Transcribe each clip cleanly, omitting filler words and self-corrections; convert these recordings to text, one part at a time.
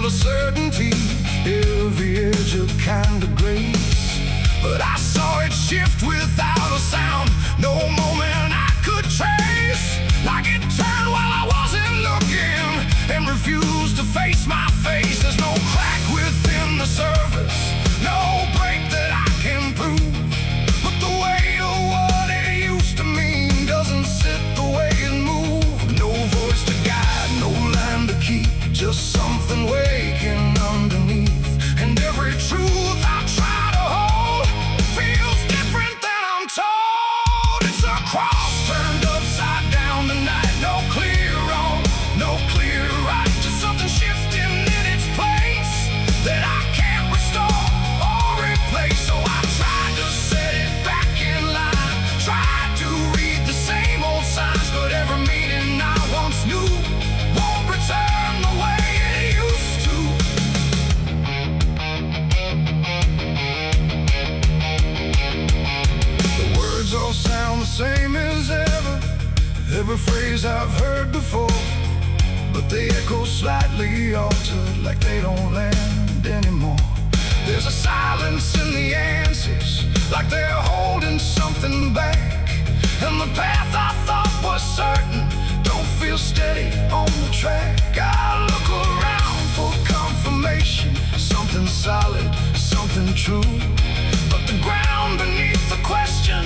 full of certainty, every edge a kind of grace. But I saw it shift without a sound, no moment I could trace. Like it turned while I wasn't looking, and refused to face my face. There's no crack within the surface, no break that I can prove. But the weight of what it used to mean doesn't sit the way it moved. No voice to guide, no line to keep, just something waking underneath. And every truth I try to hold feels different than I'm told. It's a cross turned upside down tonight. No clear wrong, no clear right, just something shifting in its place that I can't restore or replace. So I tried to set it back in line, tried to read the same old signs, but every meaning I once knew won't return the way it used to. The words all sound the same as ever, every phrase I've heard before, but they echo slightly altered, like they don't land anymore. There's a silence in the answers, like they're holding something back. And the path I thought was certain don't feel steady on the track. I look around for confirmation, something solid, something true. But the ground beneath the question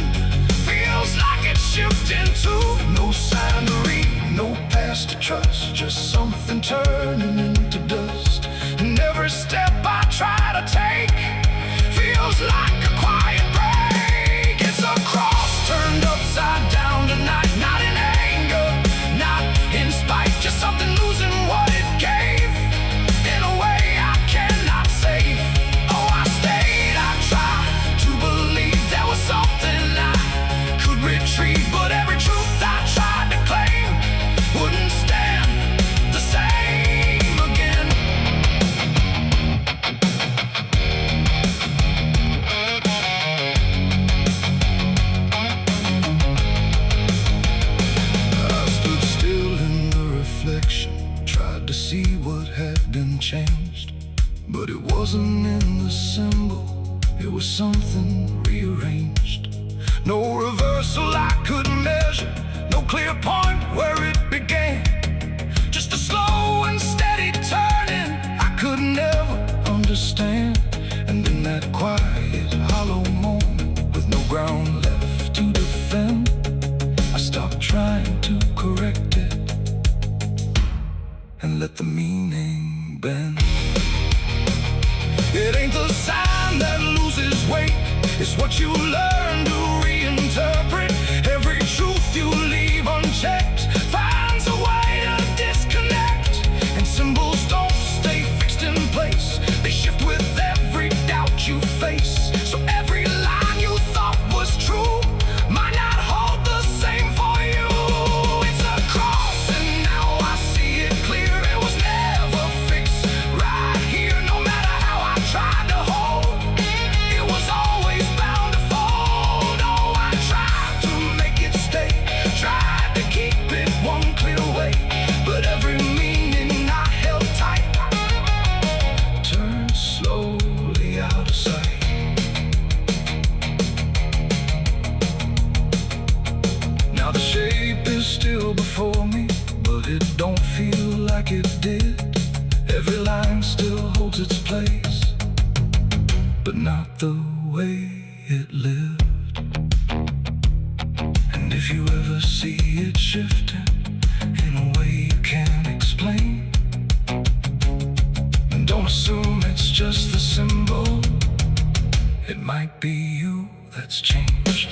feels like it's shifting too. No sign to read, no past to trust, just something turning into dust. And every step I try to take feels like a quiet break. It's a cross turned upside down tonight, not in anger, not in spite, just something losing what it gave in a way I cannot save. Oh, I stayed, I tried to believe there was something I could retrieve, but every truth I tried to claim wouldn't stand the same again. I stood still in the reflection, tried to see what had been changed, but it wasn't in the symbol, it was something rearranged. No reversal I could measure, no clear point where it began, just a slow and steady turning I could never understand. And in that quiet, hollow moment, with no ground left to defend, I stopped trying to correct it and let the meaning bend. It ain't the sign that loses weight, it's what you learn to reinterpret. Every truth you leave unchecked finds a way to disconnect. And symbols don't stay fixed in place, they shift with every doubt you face. So every line you thought was true might not hold the same for you. It's a cross and now I see it clear, it was never fixed right here. No matter how I tried to hold, it was always bound to fold. Oh, I tried to make it stay, tried to keep it one clear way, but every meaning I held tight turned slowly out of sight. Now the shape is still before me, but it don't feel like it did. Every line still holds its place, but not the way it lived. And if you ever see it shifting in a way you can't explain, don't assume it's just the symbol, it might be you that's changed.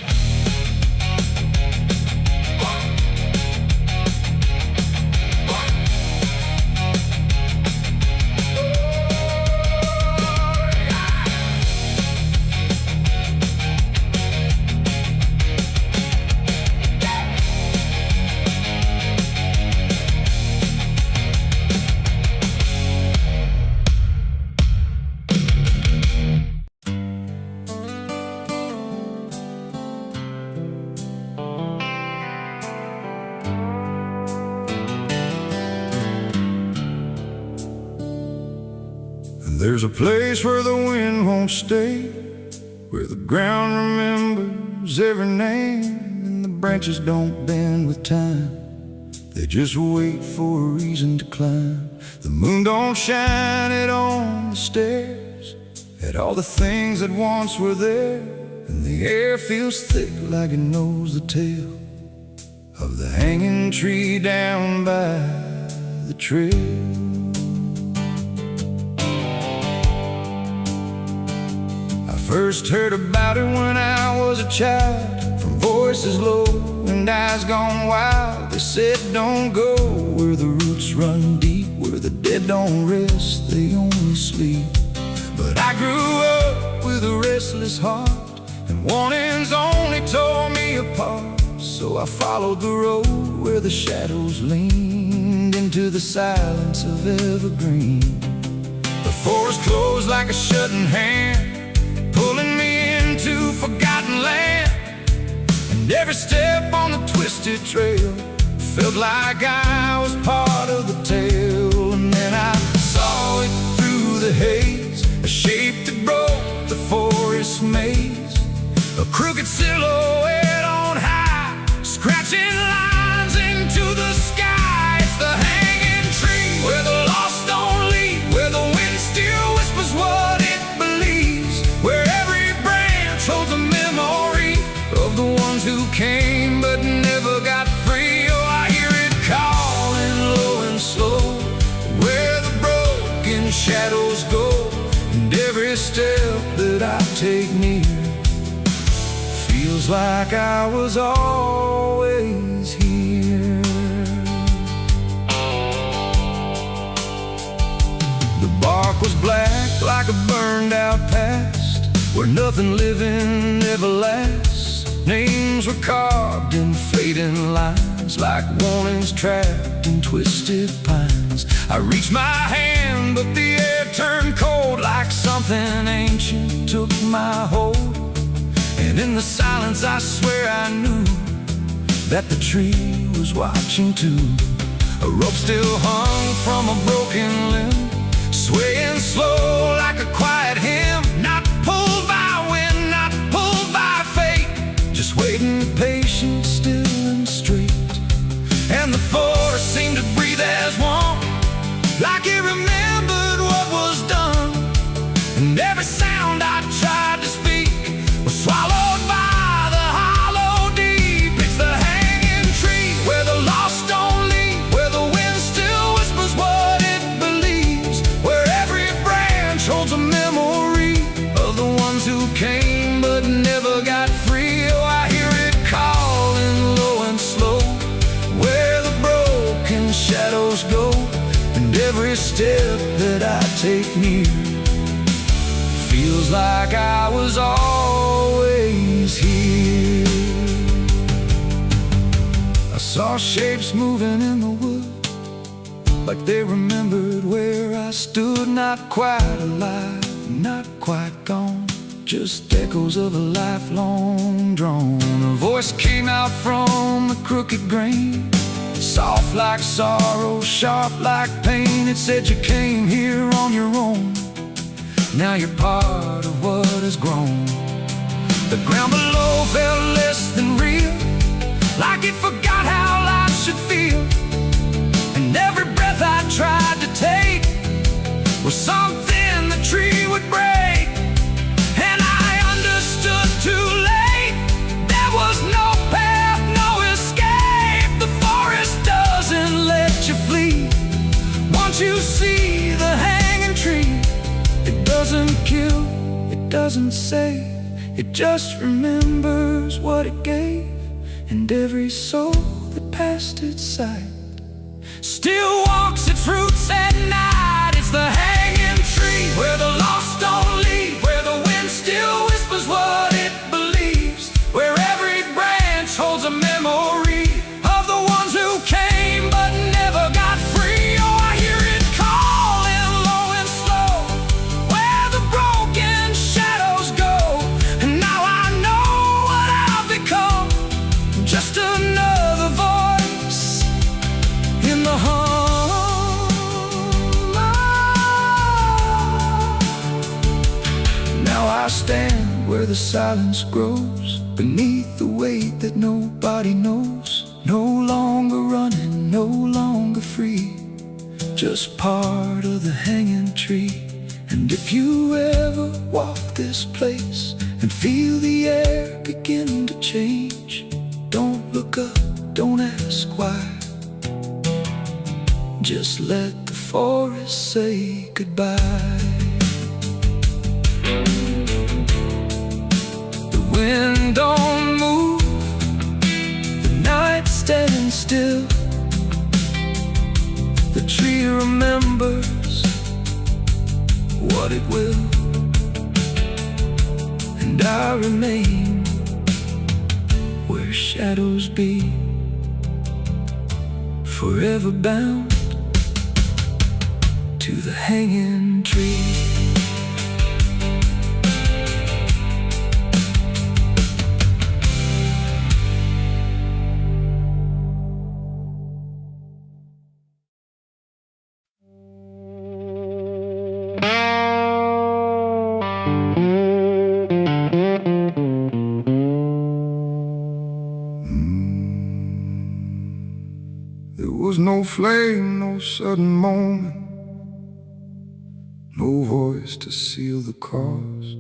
There's a place where the wind won't stay, where the ground remembers every name, and the branches don't bend with time. They just wait for a reason to climb. The moon don't shine it on the stairs, at all the things that once were there, and the air feels thick like it knows the tale of the hanging tree down by the trail. First heard about it when I was a child, from voices low and eyes gone wild. They said don't go where the roots run deep, where the dead don't rest, they only sleep. But I grew up with a restless heart, and warnings only tore me apart. So I followed the road where the shadows leaned into the silence of evergreen. The forest closed like a shutting hand, pulling me into forgotten land. And every step on the twisted trail felt like I was part of the tale. And then I saw it through the haze, a shape that broke the forest maze, a crooked silhouette on high, scratching lines into the sky. It's the hanging tree where the lost don't leave, where the wind still whispers what it believes, where every branch holds a memory of the ones who came but never got free. Oh, I hear it calling low and slow, where the broken shadows go, and every step that I take near feels like I was always here. The bark was black like a burned out past, where nothing living ever lasts. Names were carved in fading lines, like warnings trapped in twisted pines. I reached my hand, but the air turned cold, like something ancient took my hold. And in the silence I swear I knew that the tree was watching too. A rope still hung from a broken limb, swaying slow like a quiet hymn, not pulled by wind, not pulled by fate, just waiting patient, still and straight. And the forest seemed to breathe as one, like it remembered what was done. And every sound I tried to speak was swallowed by the hollow deep. It's the hanging tree where the lost don't leave, where the wind still whispers what it believes, where every branch holds a memory of the ones who came but never got free. Oh, I hear it calling low and slow, where the broken shadows go, and every step that I take near feels like I was always here. I saw shapes moving in the wood, like they remembered where I stood. Not quite alive, not quite gone, just echoes of a lifelong drone. A voice came out from the crooked grain, soft like sorrow, sharp like pain. It said you came here on your own, now you're part of what has grown. The ground below felt less than real, like it forgot how life should feel. And every breath I tried to take was something the tree would break. And I understood too late, there was no path, no escape. The forest doesn't let you flee. Once you see the hanging tree, it doesn't kill, it doesn't save, it just remembers what it gave. And every soul that passed its sight still walks its roots at night. It's the hanging tree where the lost don't leave, where the wind still whispers what it believes, where every branch holds a memory of the ones who came but never got free. Oh, I hear it calling low and slow, where the broken shadows go. And now I know what I've become, just another voice in the hum. where the silence grows beneath the weight that nobody knows. No longer running, no longer free, just part of the hanging tree. And if you ever walk this place and feel the air begin to change, don't look up, don't ask why. Just let the forest say goodbye. The wind don't move, the night standing still. The tree remembers what it will, and I remain where shadows be, forever bound to the hanging tree. There was no flame, no sudden moment, no voice to seal the cost,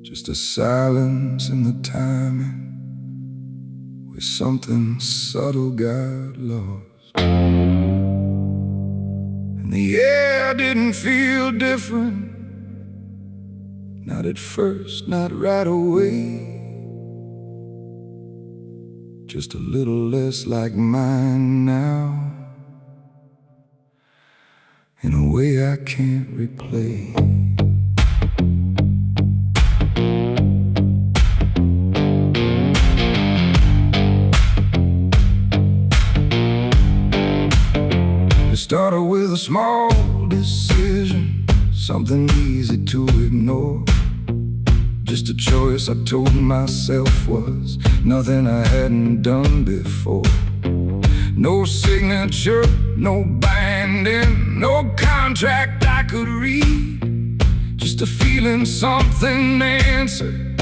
just a silence in the timing where something subtle got lost. And the air didn't feel different, not at first, not right away. Just a little less like mine now, in a way I can't replay. It started with a small decision, something easy to ignore. Just a choice I told myself was nothing I hadn't done before. No signature, no binding, no contract I could read. Just a feeling something answered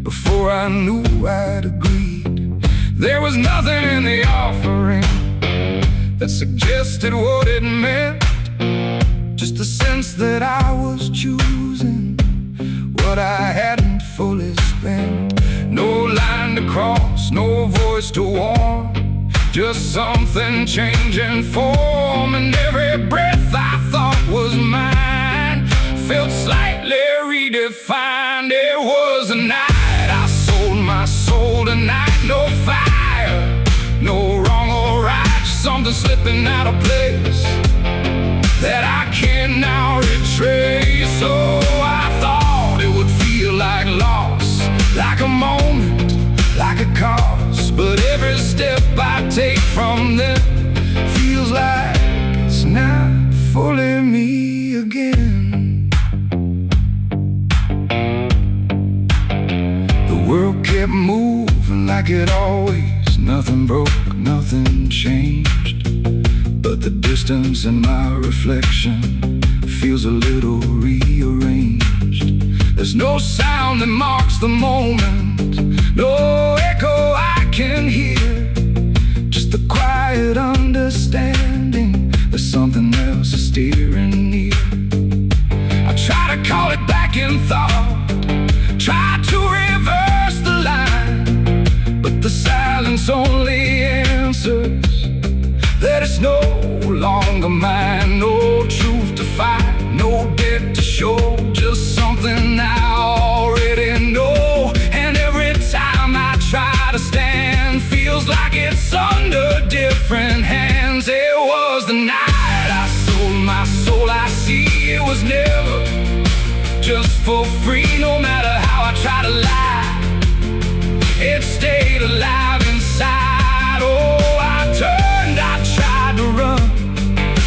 before I knew I'd agreed. There was nothing in the offering that suggested what it meant, just the sense that I was choosing what I hadn't fully spent. No line to cross, no voice to warn, just something changing form. And every breath I thought was mine felt slightly redefined. It was a night I sold my soul tonight. No fire, no wrong or right, just something slipping out of place that I can now retrace. So I thought it would feel like loss, like a moment, like a cause. But every step I take from them feels like it's not fully me again. The world kept moving like it always, nothing broke, nothing changed. But the distance in my reflection feels a little rearranged. There's no sound that marks the moment, no echo I can hear, just the quiet understanding there's something else steering near. I try to call it back in thought, try to reverse the line, but the silence only answers that it's no longer mine. No truth to find, no debt to show, just something I already know. And every time I try to stand, feels like it's under different hands. It was the night I sold my soul. I see it was never just for free. No matter how I try to lie, it stayed alive inside. Oh, I turned, I tried to run,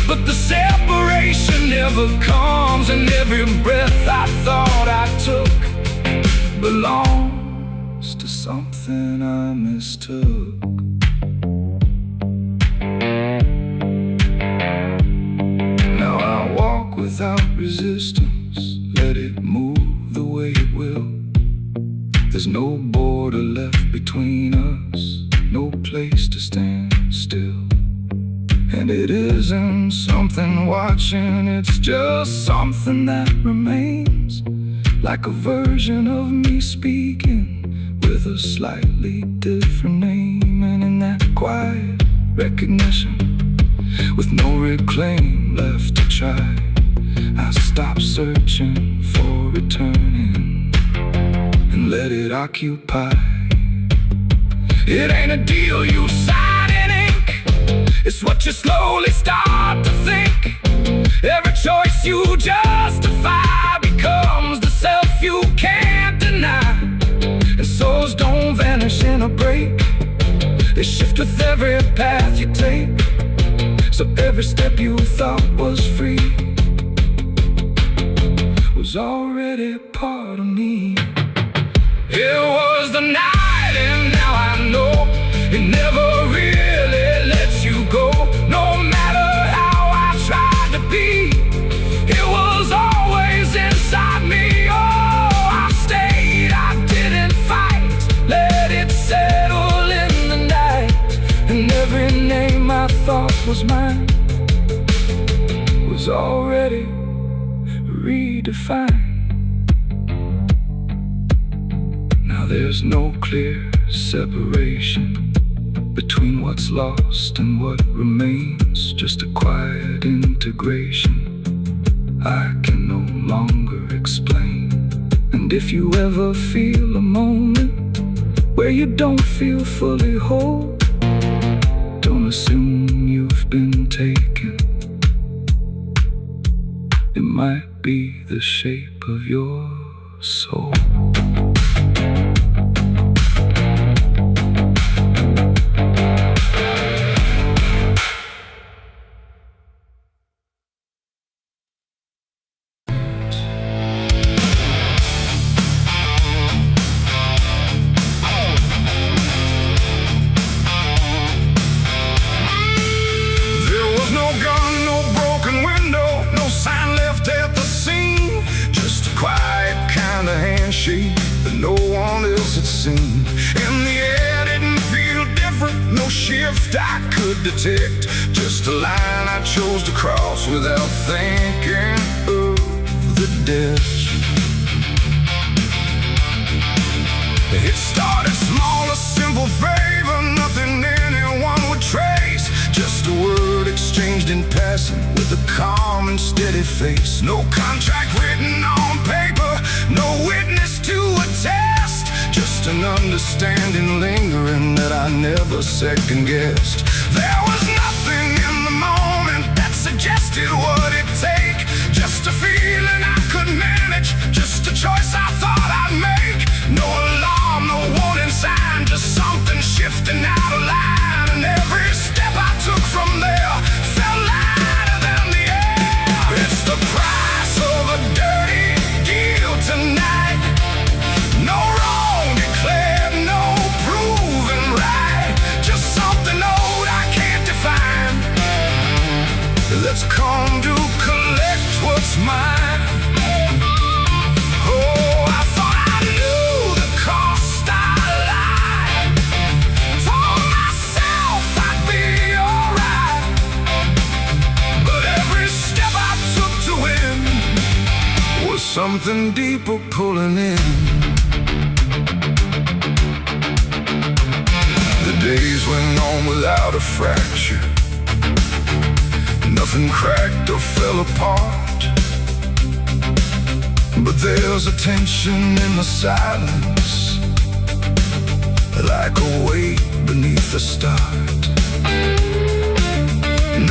but the separation never comes. And every breath I thought I took belongs to something I mistook. Now I walk without resistance, let it move the way There's no border left between us, no place to stand still. And it isn't something watching, it's just something that remains, like a version of me speaking with a slightly different name. And in that quiet recognition, with no reclaim left to try, I stop searching for returning and let it occupy. It ain't a deal you sign in ink, it's what you slowly start to think. Every choice you justify becomes the self you can't deny. And souls don't vanish in a break, they shift with every path you take. So every step you thought was free was already part of me. It was the night, and now I know it never really lets you go. No matter how I tried to be, it was always inside me. Oh, I stayed, I didn't fight, let it settle in the night. And every name I thought was mine was already redefined. Now there's no clear separation between what's lost and what remains, just a quiet integration I can no longer explain. And if you ever feel a moment where you don't feel fully whole, don't assume you've been taken. It might be the shape of your soul. That no one else had seen. And the air didn't feel different, no shift I could detect, just a line I chose to cross without thinking of the ditch. It started small, a simple favor, nothing anyone would trace, just a word exchanged in passing with a calm and steady face. No contract written on paper, no witness to attest, just an understanding lingering that I never second-guessed. There was nothing in the moment that suggested what it'd take, just a feeling I could manage, just a choice I thought I'd make. No alarm, no warning sign, just something shifting out of line. And every step I took from there felt lighter than the air. It's the price of a dirty deal tonight. No wrong declared, no proven right, just something old I can't define. Let's come to collect what's mine. Something deeper pulling in. The days went on without a fracture, nothing cracked or fell apart. But there's a tension in the silence, like a weight beneath the start.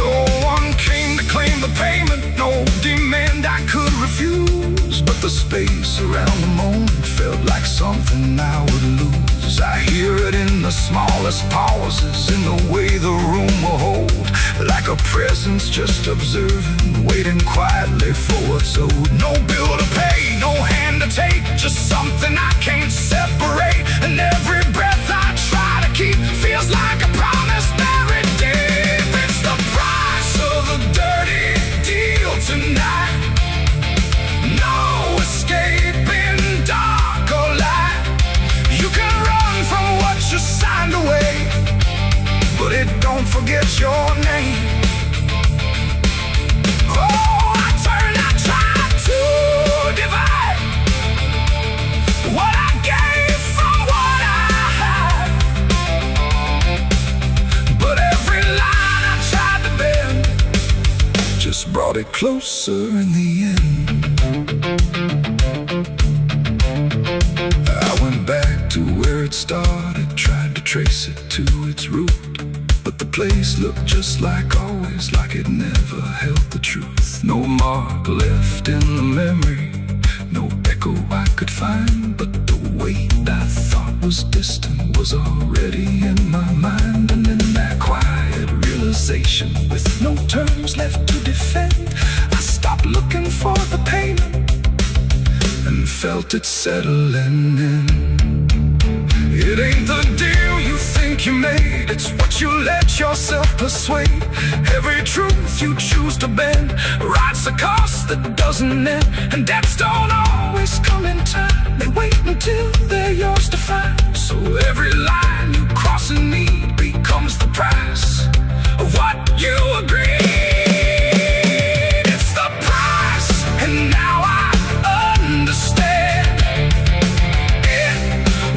No one came to claim the payment, no demand I could refuse, but the space around the moment felt like something I would lose. I hear it in the smallest pauses, in the way the room will hold, like a presence just observing, waiting quietly for what's owed. No bill to pay, no hand to take, just something I can't separate. And every breath I try to keep feels like a promise buried deep. It's the price of a dirty deal tonight. No escape in dark or light. forget your name. Oh, I tried to divide what I gave from what I had, but every line I tried to bend just brought it closer in the end. I went back to where it started, tried to trace it to its root, but the place looked just like always, like it never held the truth. No mark left in the memory, no echo I could find, but the weight I thought was distant was already in my mind. And in that quiet realization, with no terms left to defend, I stopped looking for the payment and felt it settling in. It ain't the deal you think you made, it's what you let yourself persuade. Every truth you choose to bend writes a cost that doesn't end. And debts don't always come in time, they wait until they're yours to find. So every line you cross in need becomes the price of what you agreed. It's the price, and now I understand. It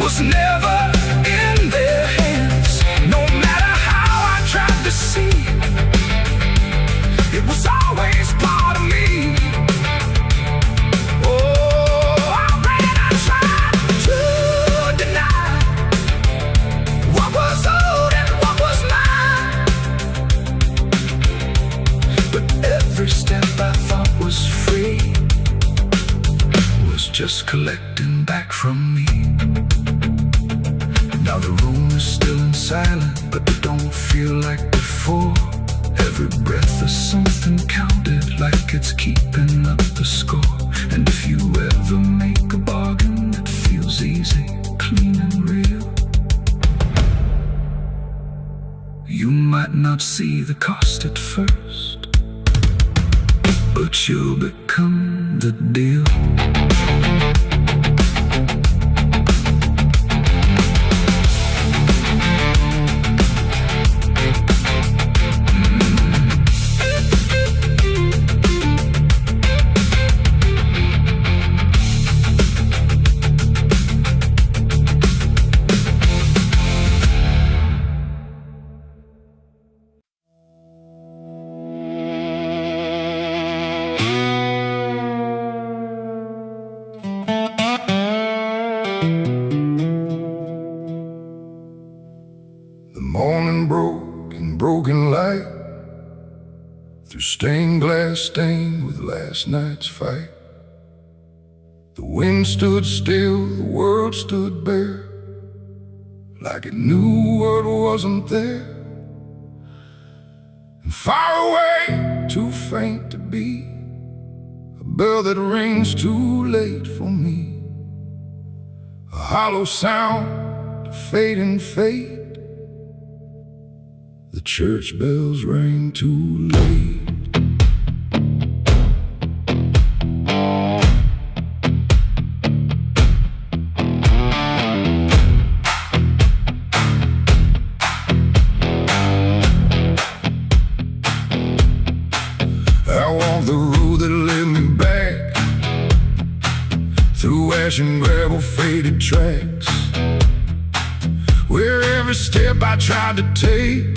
was never in their hands. No matter how I tried to see, it was always part of me. Oh, I tried to deny what was old and what was mine, but every step I thought was free was just collecting back from me. Now the room is still in silence, but it don't feel like before. Every breath is something counted, like it's keeping up the score. And if you ever make a bargain that feels easy, clean and real, you might not see the cost at first, but you'll become the deal. The morning broke in broken light, through stained glass stained with last night's fight. The wind stood still, the world stood bare, like it knew what wasn't there. And far away, too faint to be, a bell that rings too late for me, a hollow sound, a fading fate. The church bells rang too late. I walked the road that led me back, through ash and gravel faded tracks, where every step I tried to take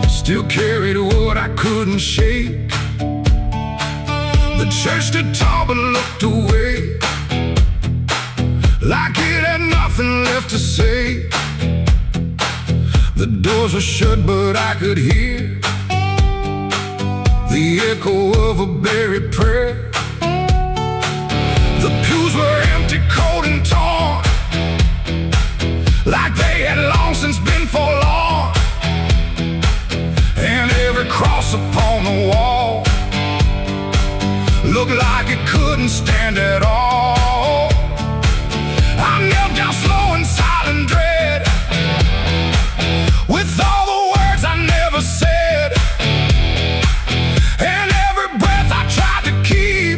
still carried what I couldn't shake. The church stood tall but looked away, like it had nothing left to say. The doors were shut but I could hear the echo of a buried prayer. The pews were empty, cold and torn, like they had long since been forlorn. And every cross upon the wall looked like it couldn't stand at all. I knelt down slow in silent dread, with all the words I never said, and every breath I tried to keep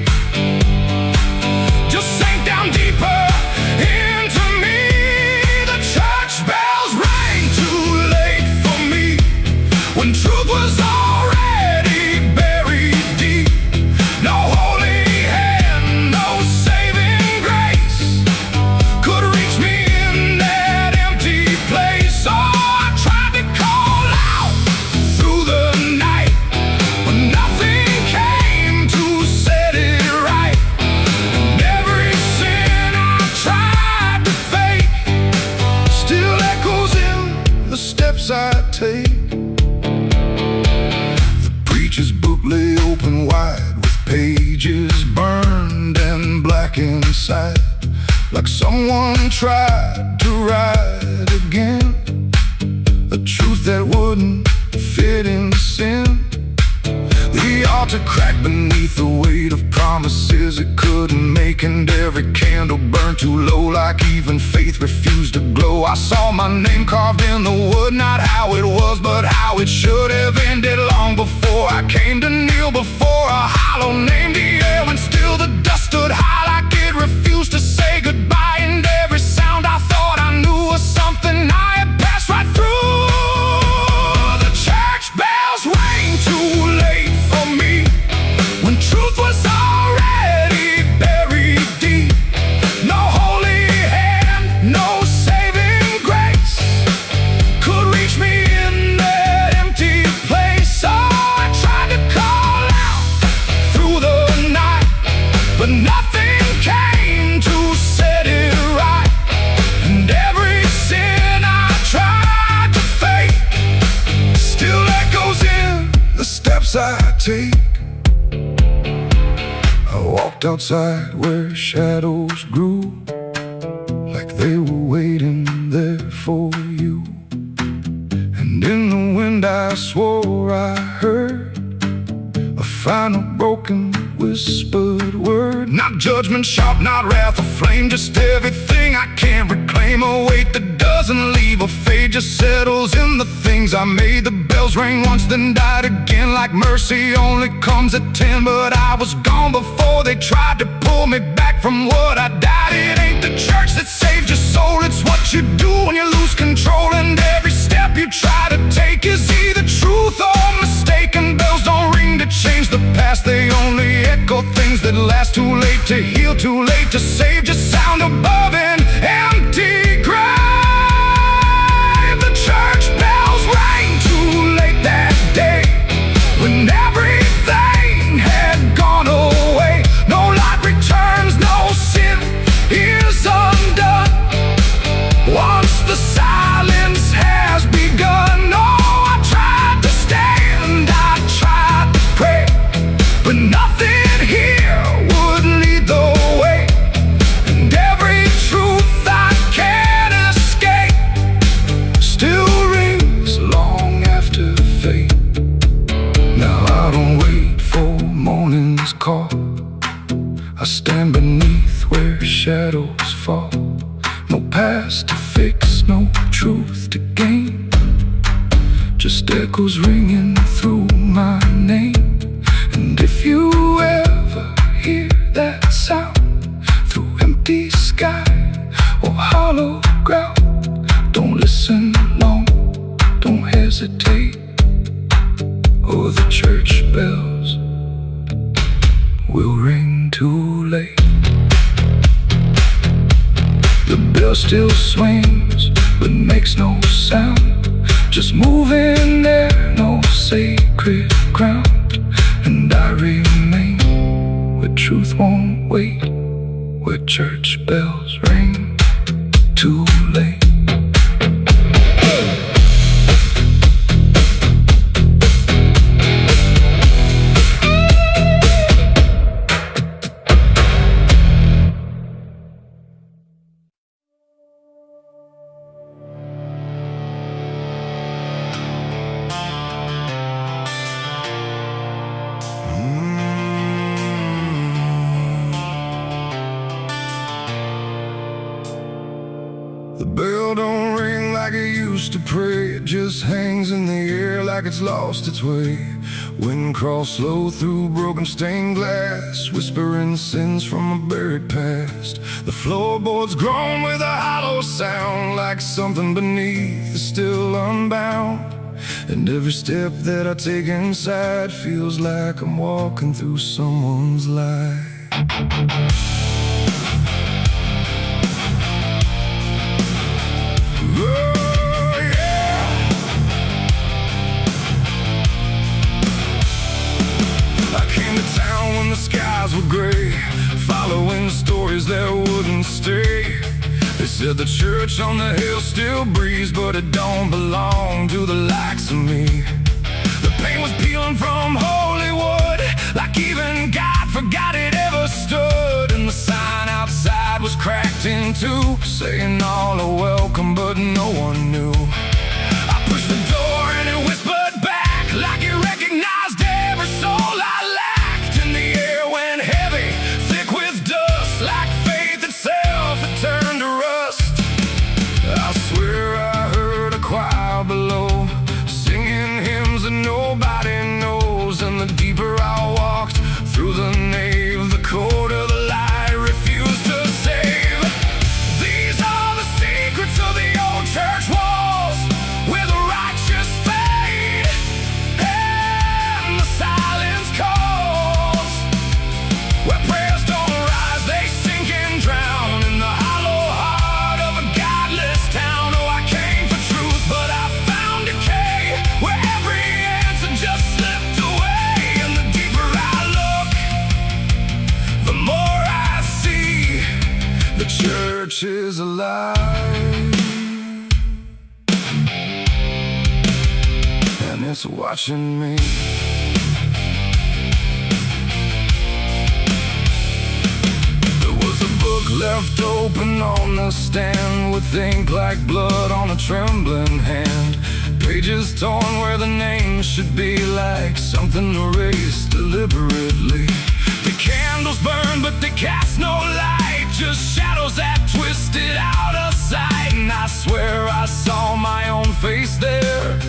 inside, like someone tried to write again a truth that wouldn't fit in sin. The altar cracked beneath the weight of promises it couldn't make, and every candle burned too low, like even faith refused to glow. I saw my name carved in the wood, not how it was, but how it should have ended long before I came to kneel before a hollow named the air, when still the dust stood high like it refused to say goodbye, and every sound I thought I knew was something I had passed right through. The church bells rang too late for me, when truth was already buried deep. No holy hand, no saving grace could reach me in that empty place. So I tried to call out through the night, but nothing came to set it right. And every sin I tried to fake still echoes in the steps I take. I walked outside where shadows grew, like they were waiting there for you. And in the wind I swore I heard a final broken whispered word. Not judgment sharp, not wrath or flame, just everything I can't reclaim. A weight that doesn't leave or fade, just settles in the things I made. The bells rang once, then died again, like mercy only comes at 10. But I was gone before they tried to pull me back from what I died. It ain't the church that saved your soul, it's what you do when you lose control. And every step you try to take is either truth or mistaken. Bells don't ring to change the past, they only echo things that last. Too late to heal, too late to save, just sound above an empty grave. The church bells rang too late that day, when everything had gone away. No light returns, no sin is undone once the silence has begun. No, I tried to stand, I tried to pray, but nothing here would lead the way. And every truth I can't escape still rings long after fate. Now I don't wait for morning's call, I stand beneath where shadows fall. No past to fix, no truth to gain, just echoes ringing through my name. And if you ever hear that sound through empty sky or hollow ground, don't listen long, don't hesitate, or the church bells will ring too late. The bell still swings, but makes no sound, just moving there, no sacred ground. And I remain where truth won't wait, where church bells ring too late. The bell don't ring like it used to pray, it just hangs in the air like it's lost its way. Wind crawls slow through broken stained glass, whispering sins from a buried past. The floorboards groan with a hollow sound, like something beneath is still unbound. And every step that I take inside feels like I'm walking through someone's life. Oh, yeah. I came to town when the skies were gray, following stories that wouldn't stay. They said the church on the hill still breathes, but it don't belong to the likes of me. The paint was peeling from Hollywood, like even God forgot it ever stood. And the sign outside was cracked in two, saying all are welcome, but no one knew. I pushed the door and it whispered back like it recognized every soul I lacked. And the air went heavy, thick with dust, like faith itself had turned to rust. I swear I heard a choir below, singing hymns that nobody knows. And the deeper I walked through the nave, the colder the light refused to save. These are the secrets of the old church walls, where the righteous fade and the silence calls, where prayers don't rise, they sink and drown in the hollow heart of a godless town. Oh, I came for truth, but I found decay, where every answer just slipped away. And the deeper I look, the more I see the church is alive, and it's watching me. There was a book left open on the stand, with ink like blood on a trembling hand. Pages torn where the name should be, like something erased deliberately. The candles burn, but they cast no light, just shadows that twisted out of sight. And I swear I saw my own face there,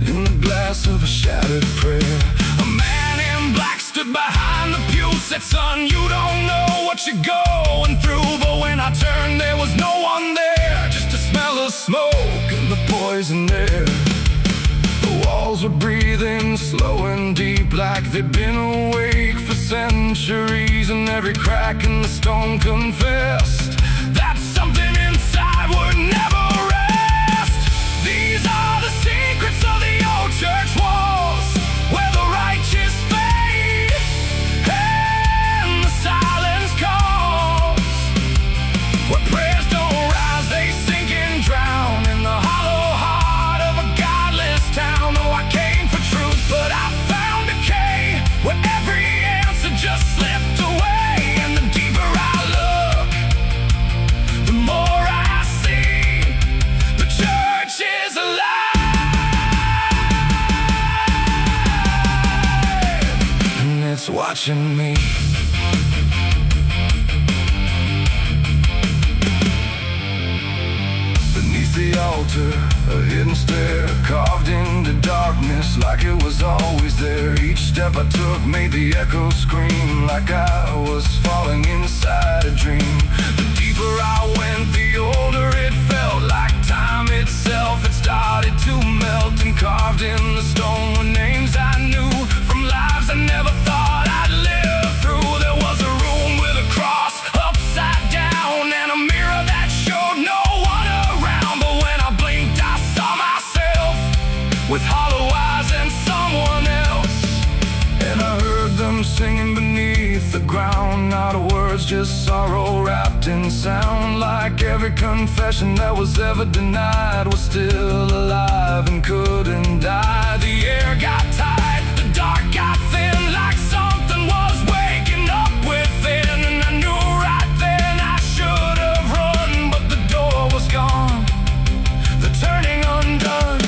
in the glass of a shattered prayer. A man in black stood behind the pew, said, "Son, you don't know what you're going through." But when I turned, there was no one there, just a smell of smoke and the poison air. The walls were breathing slow and deep, like they'd been awake for centuries. And every crack in the stone confessed that something inside would never rest. These are the secrets of the old church walls, where the righteous fade and the silence calls, where prayers don't rise, they sink and drown in the hollow heart of a godless town. Oh, I came for truth, but I found decay, where every answer just slipped away. And the deeper I look, the more I see the church is alive, and it's watching me. Beneath the altar, a hidden stair carved into darkness, like it was always there. Each step I took made the echoes scream, like I was falling inside a dream. The deeper I went, the older it felt, like time itself had started to melt. And carved in the stone were names I knew, from lives I never thought I'd live through. There was a room with a cross upside down, and a mirror that showed no one around. But when I blinked, I saw myself with hollow eyes and someone else. And I heard them singing beneath the ground, not words, just sorrow wrapped in sound. Like every confession that was ever denied was still alive and couldn't die. The air got tight, the dark got thin, like something was waking up within. And I knew right then I should have run, but the door was gone, the turning undone.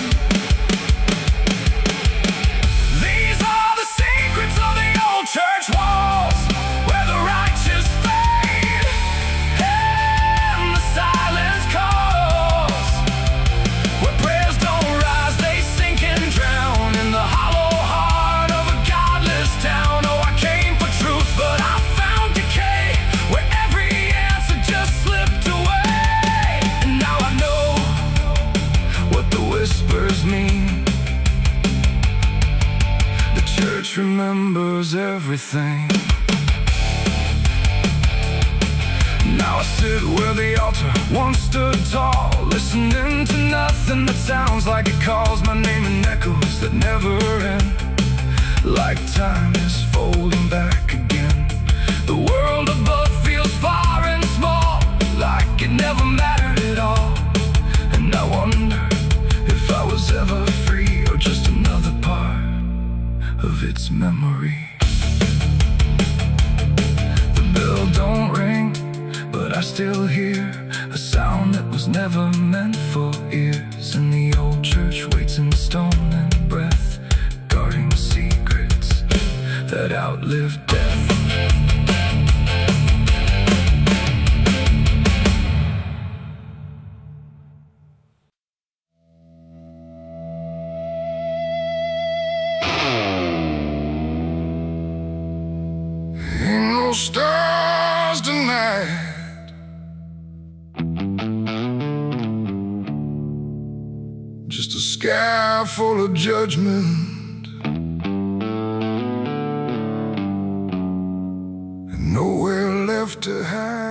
These are the secrets of the old church walls, where the righteous fade and the silence calls, where prayers don't rise, they sink and drown in the hollow heart of a godless town. Oh, I came for truth, but I found decay, where every answer just slipped away. And now I know what the whispers mean. The church remembers everything. Now I sit where the altar once stood tall, listening to nothing that sounds like it calls my name in echoes that never end, like time is folding back again. The world above feels far and small, like it never mattered at all. And I wonder if I was ever free, or just another part of its memory. The bell don't ring, but I still still hear a sound that was never meant for ears. And the old church waits in stone and breath, guarding secrets that outlive death. Ain't no stars tonight, just a sky full of judgment, and nowhere left to hide.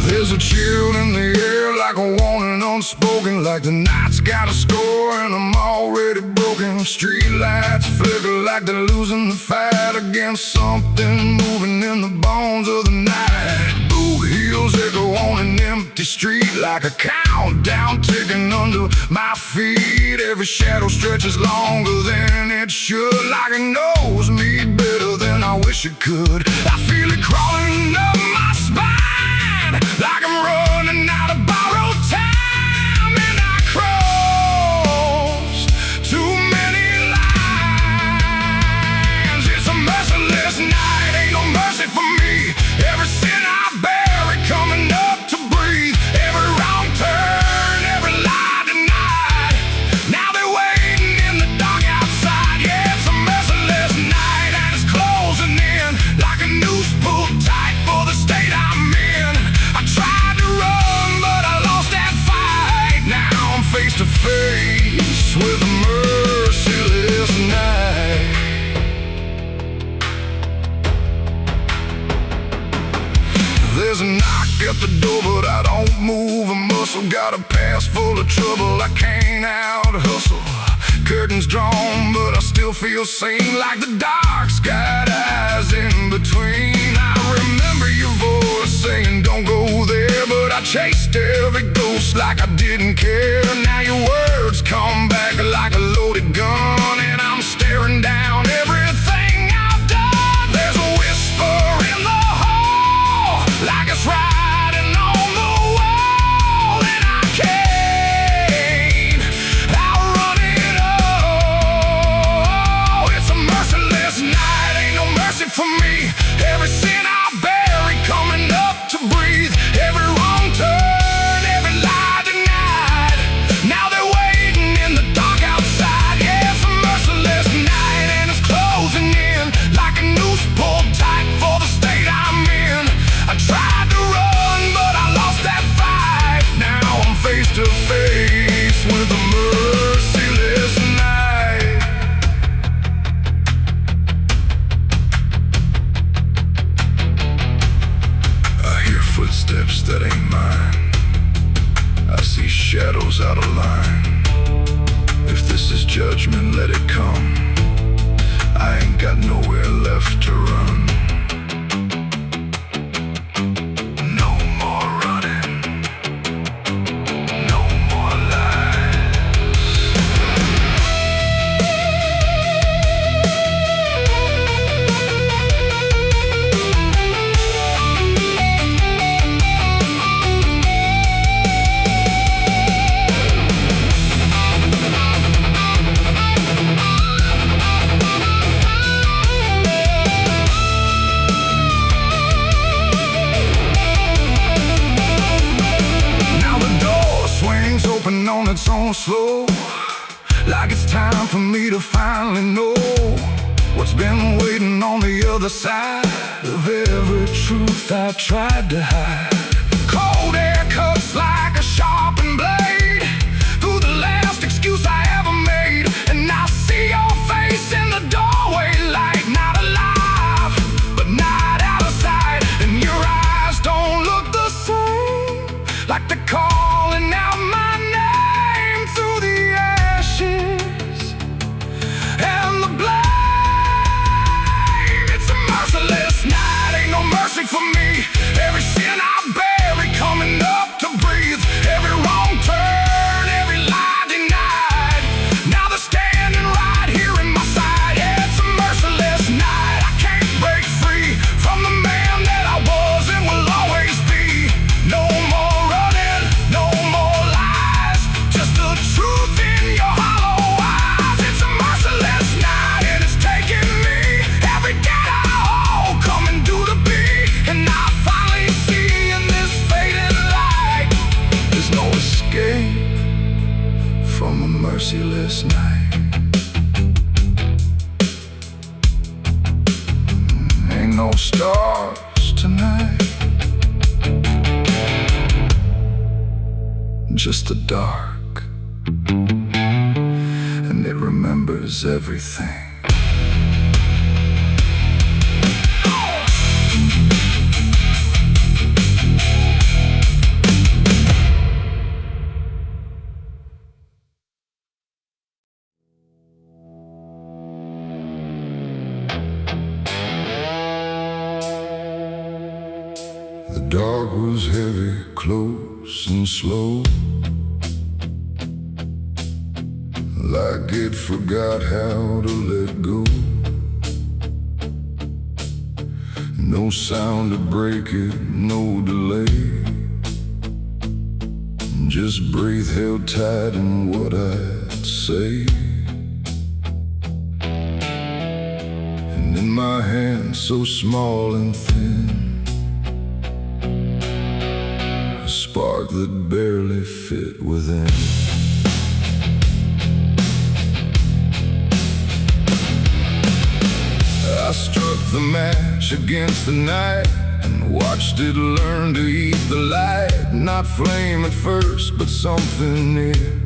There's a chill in the air, like a warning unspoken, like the night's got a score and I'm already broken. Street lights flicker like they're losing the fight against something moving in the bones of the night. Boot heels echo on an empty street like a countdown ticking under my feet. Every shadow stretches longer than it should, like it knows me better than I wish it could. I feel it crawling up my spine, like I'm running out of borrowed time, and I crossed too many lines. It's a merciless night, ain't no mercy for me. Every sin I bury coming up to breathe, every wrong turn, every lie denied. Now they're waiting in the dark outside. Yeah, it's a merciless night and it's closing in like a noose pulled tight for the state I'm in. I tried to run, but I lost that fight. Now I'm face to face with a merciless night. There's a knock at the door, but I don't move a muscle. Got a past full of trouble, I can't out hustle. Curtains drawn, but I still feel sane, like the dark's got eyes in between. I remember your voice saying don't go there, but I chased every ghost like I didn't care. Now your words come back like a loaded gun, and I'm staring down everything I've done. There's a whisper in the hall, like it's riding on the wall, and I can't outrun it all. It's a merciless night, ain't no mercy for me. Every sin I bury coming up to breathe, every wrong turn, every lie denied. Now they're waiting in the dark outside. Yeah, it's a merciless night and it's closing in like a noose pulled tight for the state I'm in. I tried to run, but I lost that fight. Now I'm face to face with a merciless night. I hear footsteps that ain't mine. I see shadows out of line. If this is judgment, let it come. I ain't got nowhere left to run. No more running, no more lies. Open on its own slow, like it's time for me to finally know what's been waiting on the other side of every truth I tried to hide. Cold air cuts like a sharpened blade through the last excuse I ever made, and I see your face in the doorway, like not alive, but not out of sight. just the dark, and it remembers everything. The dark was heavy, close and slow, like it forgot how to let go. No sound to break it, no delay, just breath held tight in what I'd say. And in my hand so small and thin, a spark that barely fit within. I struck the match against the night and watched it learn to eat the light. Not flame at first, but something near,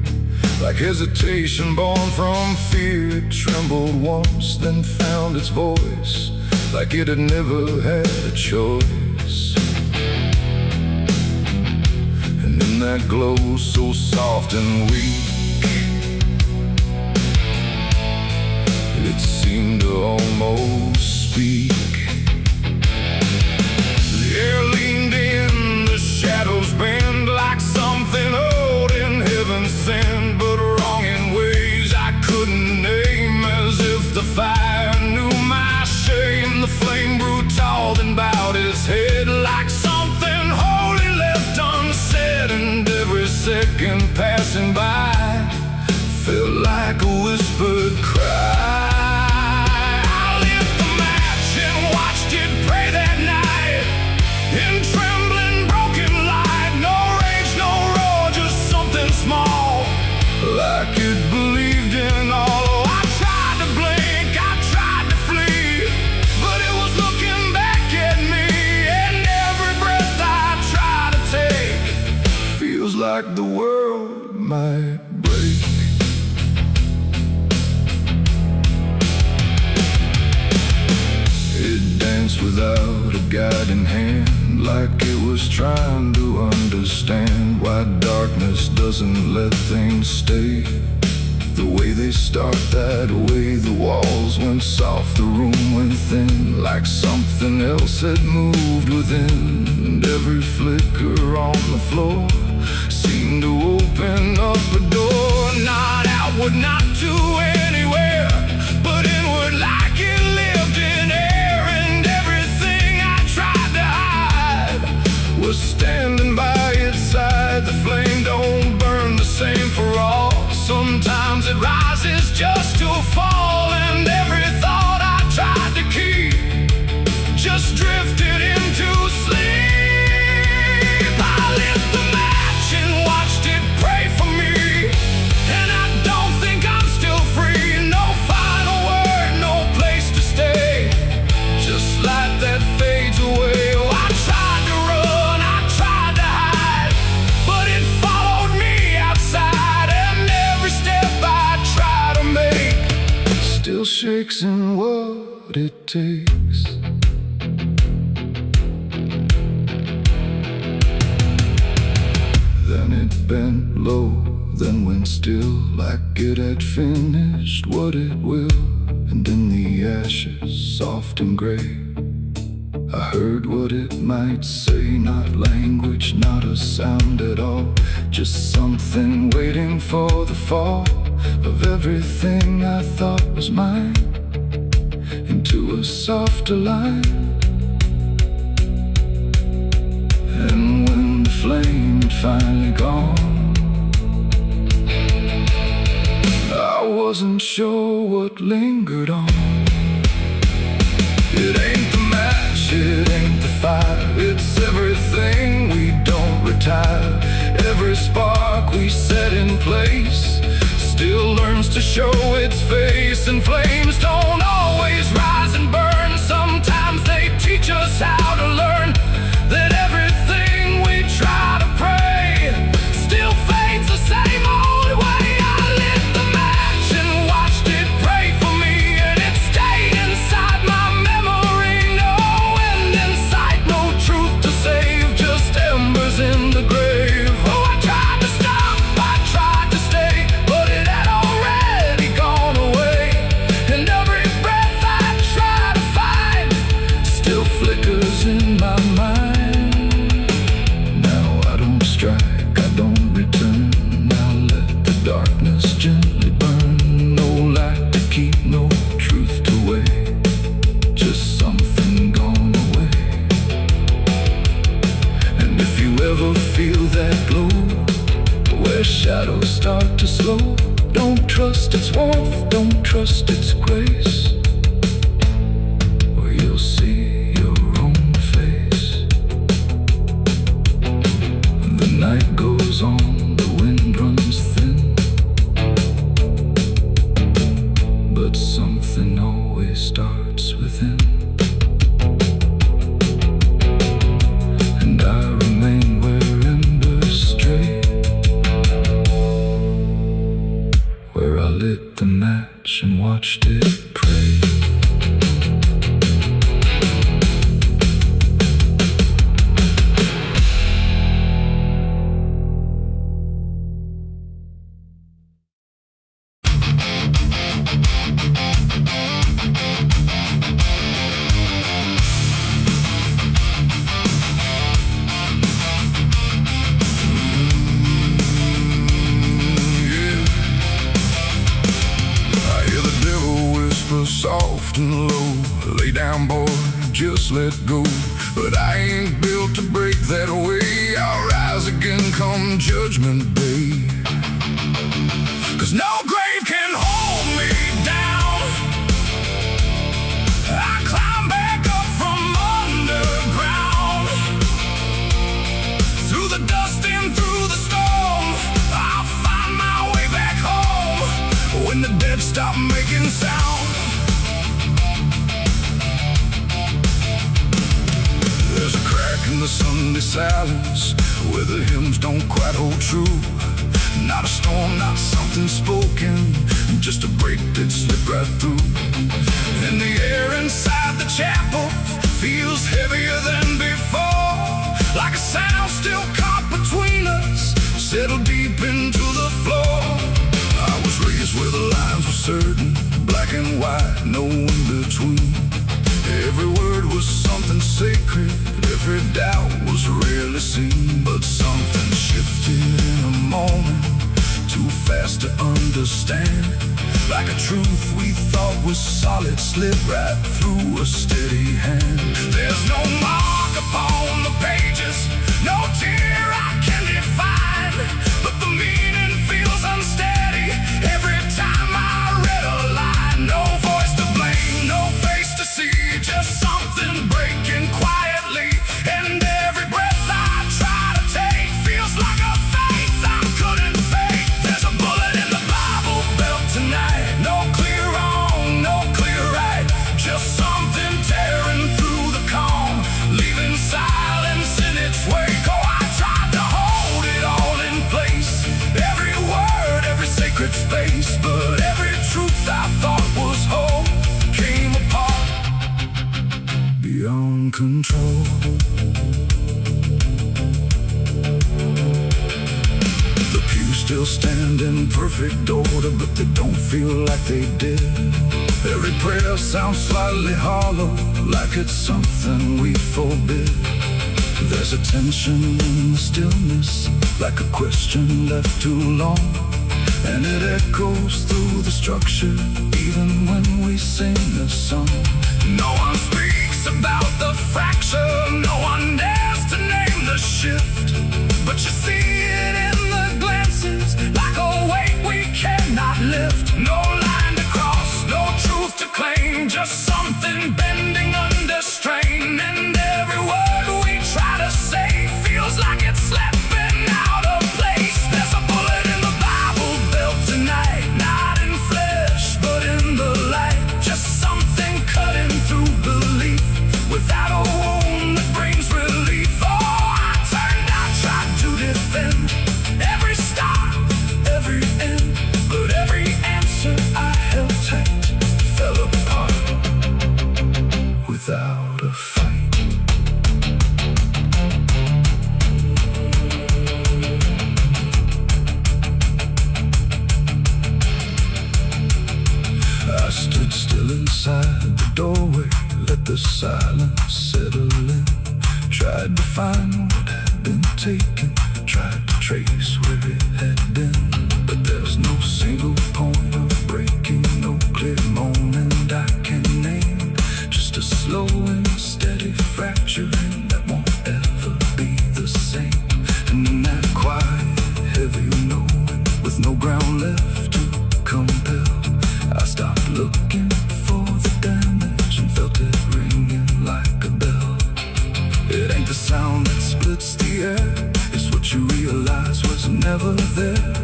like hesitation born from fear. It trembled once, then found its voice, like it had never had a choice. And in that glow so soft and weak, it seemed to almost speak. The air leaned in, the shadows bend, like something old in heaven sent, but wrong in ways I couldn't name. As if the fire knew my shame, the flame grew tall, then bowed its head, like something holy left unsaid. And every second passing by felt like a whispered cry. Like it believed in all. I tried to blink, I tried to flee, but it was looking back at me. And every breath I try to take feels like the world might break. It danced without a guiding hand, like it was trying to understand why darkness doesn't let things stay the way they start. That way the walls went soft, the room went thin, like something else had moved within. And every flicker on the floor seemed to open up a door, not outward, not to anywhere, but inward, like it lived in air. And everything I tried to hide was standing by its side. The flame don't burn the same for all. Sometimes it rises just to fall, and every thought I tried to keep just drifted into sleep. I lit the match and watched it pray for me, and I don't think I'm still free. No final word, no place to stay, just light that fades away. Oh, I tried to run, I tried to hide, but it followed me outside. And every step I try to make still shakes in what it takes. Then it bent low, then went still, like it had finished what it will. And in the ashes, soft and gray, I heard what it might say. Not language, not a sound at all, just something waiting for the fall of everything I thought was mine into a softer line. And when the flame had finally gone, I wasn't sure what lingered on. It ain't the match, it ain't the fire, it's everything we don't retire. Every spark we set in place still learns to show its face. And flames don't always rise and burn, sometimes they teach us how to learn that everything we try to pray still fades ever feel that glow where shadows start to slow? Don't trust its warmth, don't trust its grace, or you'll see your own face. The night goes on, the wind runs thin, but something always starts within. And I remain where embers stray, where I lit the match and watched it pray. Soft and low, lay down boy, just let go. But I ain't built to break that way. I'll rise again come judgment day. 'Cause no grave can hold me down. I climb back up from underground, through the dust and through the storm. I'll find my way back home when the dead stop making sound. There's a crack in the Sunday silence where the hymns don't quite hold true. Not a storm, not something spoken, just a break that slipped right through. And the air inside the chapel feels heavier than before, like a sound still caught between us, settled deep into the floor. I was raised where the lines were certain, black and white, no in between. Every word was something sacred, every doubt was rarely seen. But something shifted in a moment, too fast to understand. Like a truth we thought was solid slipped right through a steady hand. There's no mark upon the pages, no tear I can define, but the meaning feels unsteady every time I read a line. No voice to blame, no face to see, just something breaking quietly. And every breath I try to take feels like a faith I couldn't fake. There's a bullet in the Bible belt tonight, no clear wrong, no clear right, just something tearing through the calm, leaving silence in its wake. Oh, I tried to hold it all in place, every word, every sacred space, but every truth I thought was whole came apart beyond control. The pews still stand in perfect order, but they don't feel like they did. Every prayer sounds slightly hollow, like it's something we forbid. There's a tension in the stillness, like a question left too long, and it echoes through the structure even when we sing a song. No one speaks about the fracture, no one dares to name the shift, but you see it in the glances, like a weight we cannot lift. No line to cross, no truth to claim, just something bending under strain. And every word we try to say feels like it's slipping out of place. There's a bullet in the Bible belt tonight, not in flesh but in the light, just something cutting through belief without a wound that brings relief. Oh, I turned, I tried to defend every start, every end, but every answer I held tight fell apart without a fight. I stood still inside the doorway, let the silence settle in. Tried to find what had been taken, tried to trace where it had been, but there's no single point of breaking, no clear moment I can name. Just a slow and steady fracturing that won't ever be the same. sound that splits the air is what you realize was never there.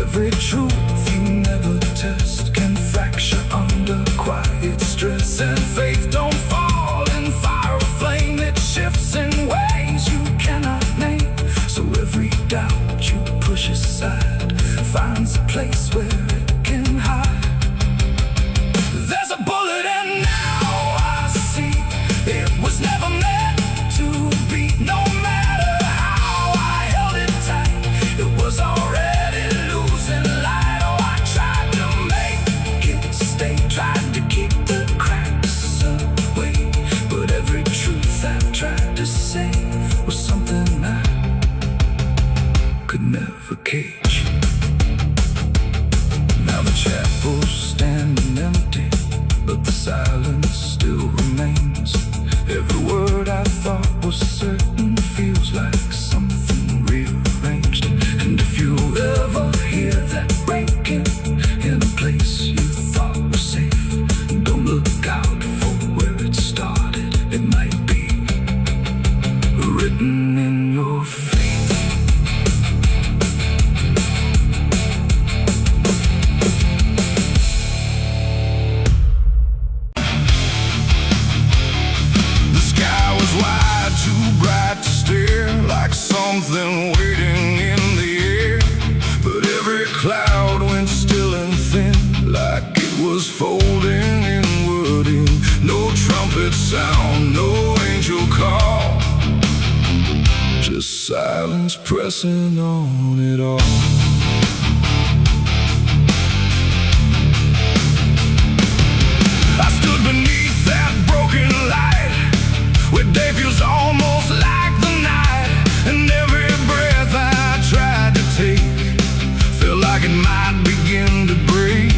Every truth you never test can fracture under quiet stress. And faith don't fall in fire or flame, it shifts in ways you cannot name. So every doubt you push aside finds a place where it can hide. There's a bullet and now I see it was never meant to be. No matter how I held it tight, it was already losing light. Oh, I tried to make it stay, tried to keep the cracks away, but every truth I've tried to say was something I could never cage. Now the chapel's standing empty, but the silence still remains. Every word I thought was certain feels like something rearranged. And if you ever hear that breaking in a place you thought was safe, don't look out for where it started. It might be written in your fate. Wide, too bright to stare, like something waiting in the air. But every cloud went still and thin, like it was folding inward in. No trumpet sound, no angel call, just silence pressing on it all. I stood beneath that broken light, where day feels almost like the night. And every breath I tried to take felt like it might begin to break.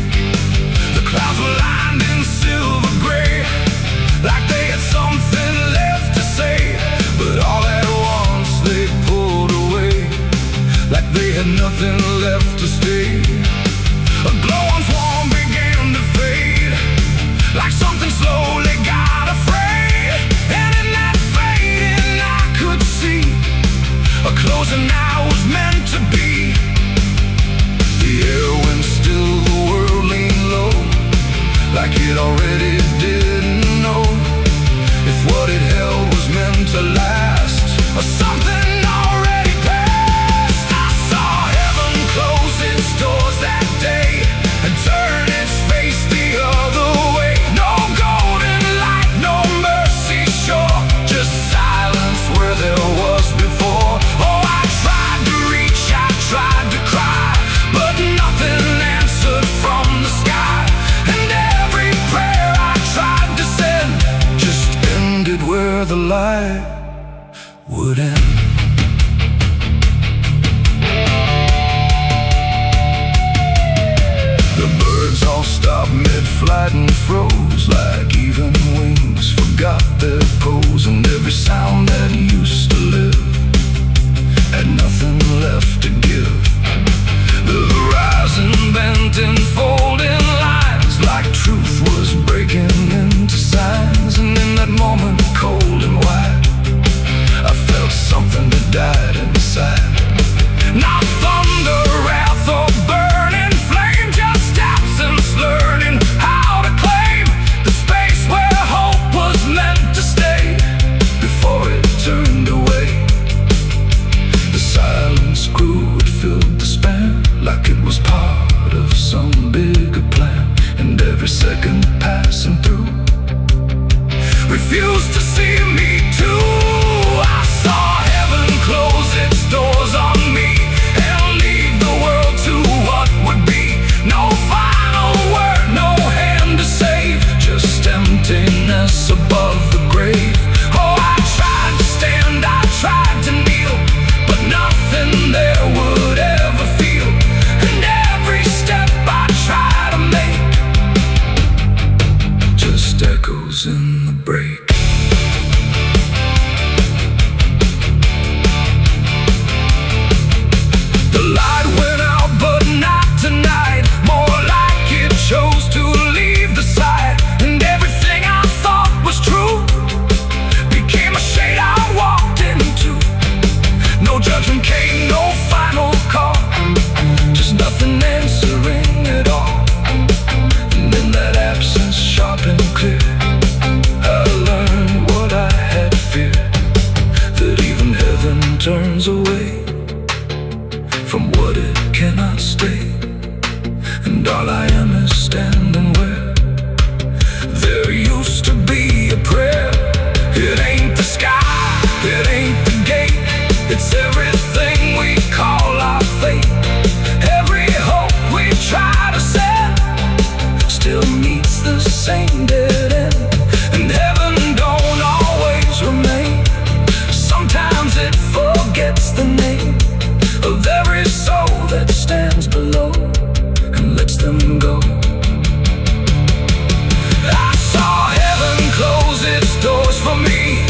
The clouds were lined in silver gray, like they had something left to say. But all at once they pulled away, like they had nothing left to stay. A glow once warm began to fade, like something slowly got afraid. And in that fading I could see a closing I was meant to be. The air went still, the world leaned low, like it already didn't know if what it held was meant to last, or something already passed. I saw heaven close its doors that day and turn its face the other way. No golden light, no mercy shore, just silence where there was before. Oh, I tried to reach, I tried to cry, but nothing answered from the sky. And every prayer turns away from what it cannot stay, and all I am is standing where there used to be a prayer. It ain't the sky, it ain't the gate, it's everything we call our fate. Every hope we try to set still meets the same dead end, and heaven don't always remain. Sometimes it forgets the name of every soul that stands below and lets them go. I saw heaven close its doors for me,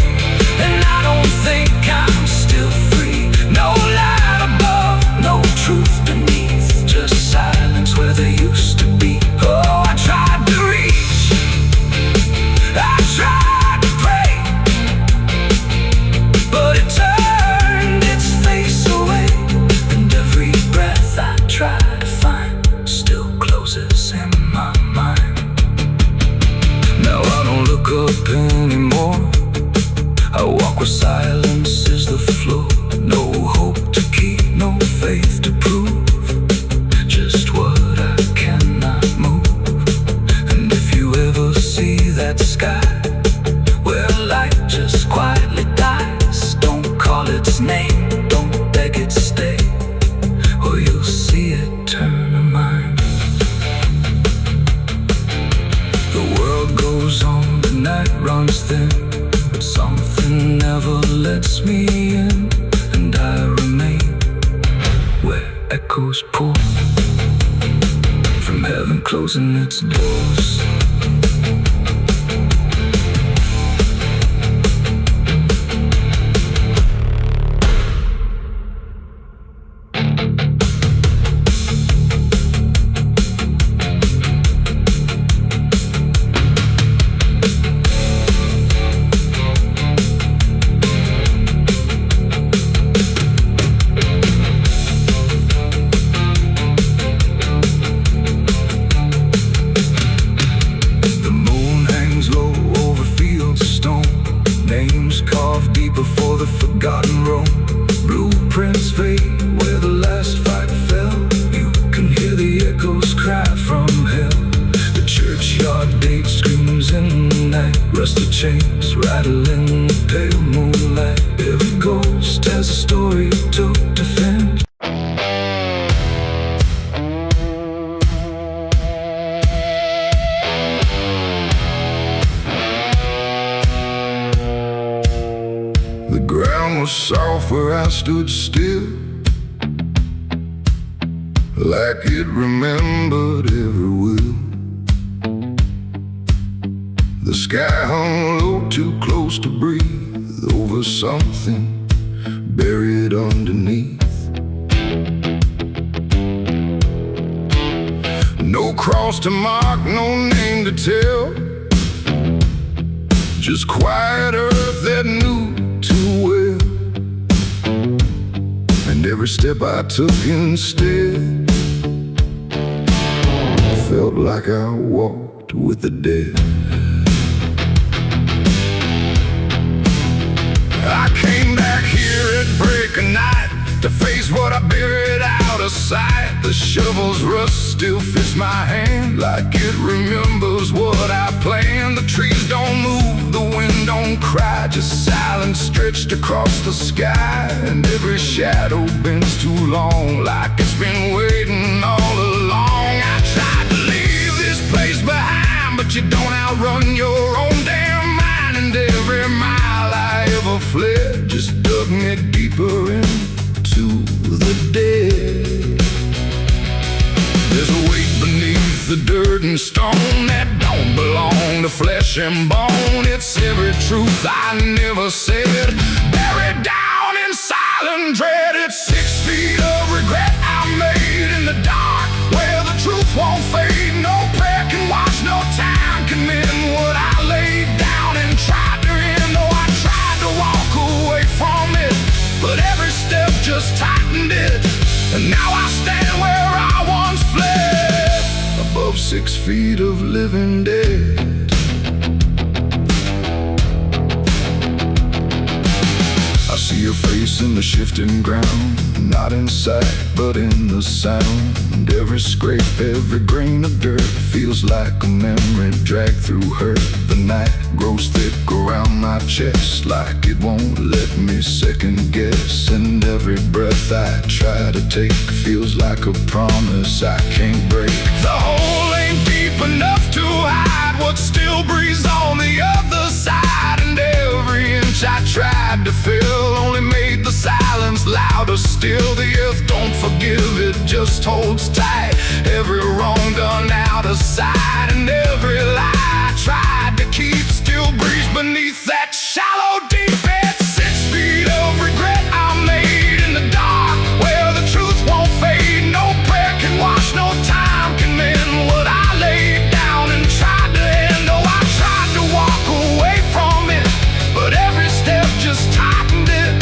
and I don't think I'm still free. No light above, no truth beneath, just silence where there used to be. Oh, I tried to reach, I tried to pray, but it turned its face away, and every breath I try to find still closes in my mind. Now I don't look up anymore, I walk where silence is the floor. No hope to keep, no faith to prove, just what I cannot move. And if you ever see that sky where light just quietly dies, don't call its name, don't beg it stay, or you'll see it turn a mind. The world goes on, the night runs thin, but something never lets me in, and I remain where echoes pour from heaven closing its doors. Names carved deep before the forgotten roam. Blueprints fade where the last fight fell. You can hear the echoes cry from hell. The churchyard date screams in the night. Rusty chains rattle in the pale moonlight. Every ghost has a story to defend. The ground was soft where I stood still, like it remembered every will. The sky hung low, too close to breathe, over something buried underneath. No cross to mark, no name to tell, just quiet earth that knew too well. And every step I took instead felt like I walked with the dead. I came back here at break of night to face what I buried out of sight. The shovel's rust still fits my hand, like it remembers what I planned. The trees don't move, the wind don't cry, just silence stretched across the sky. And every shadow bends too long, like it's been waiting all along. I tried to leave this place behind, but you don't outrun your own damn mind. And every mile I ever fled just dug me deeper into the dead. There's a weight beneath the dirt and stone that don't belong to flesh and bone. It's every truth I never said, buried down in silent dread. It's 6 feet of regret I made in the dark, where the truth won't fade. No prayer can wash, no time can mend what I laid down and tried to end. Though I tried to walk away from it, but every step just tightened it. And now I stand where I once fled, above 6 feet of living dead. I see your face roots in the shifting ground, not in sight, but in the sound. Every scrape, every grain of dirt feels like a memory dragged through hurt. The night grows thick around my chest, like it won't let me second guess. And every breath I try to take feels like a promise I can't break. The hole ain't deep enough to hide what still breathes on the other side. And every inch I tried to fill only made the silence louder still. The earth don't forgive, it just holds tight. Every wrong done out of sight, and every lie I tried to keep still breathes beneath that shallow deep end. 6 feet of regret I made in the dark, where the truth won't fade. No prayer can wash, no time can mend what I laid down and tried to end. Oh, I tried to walk away from it, but every step just tightened it.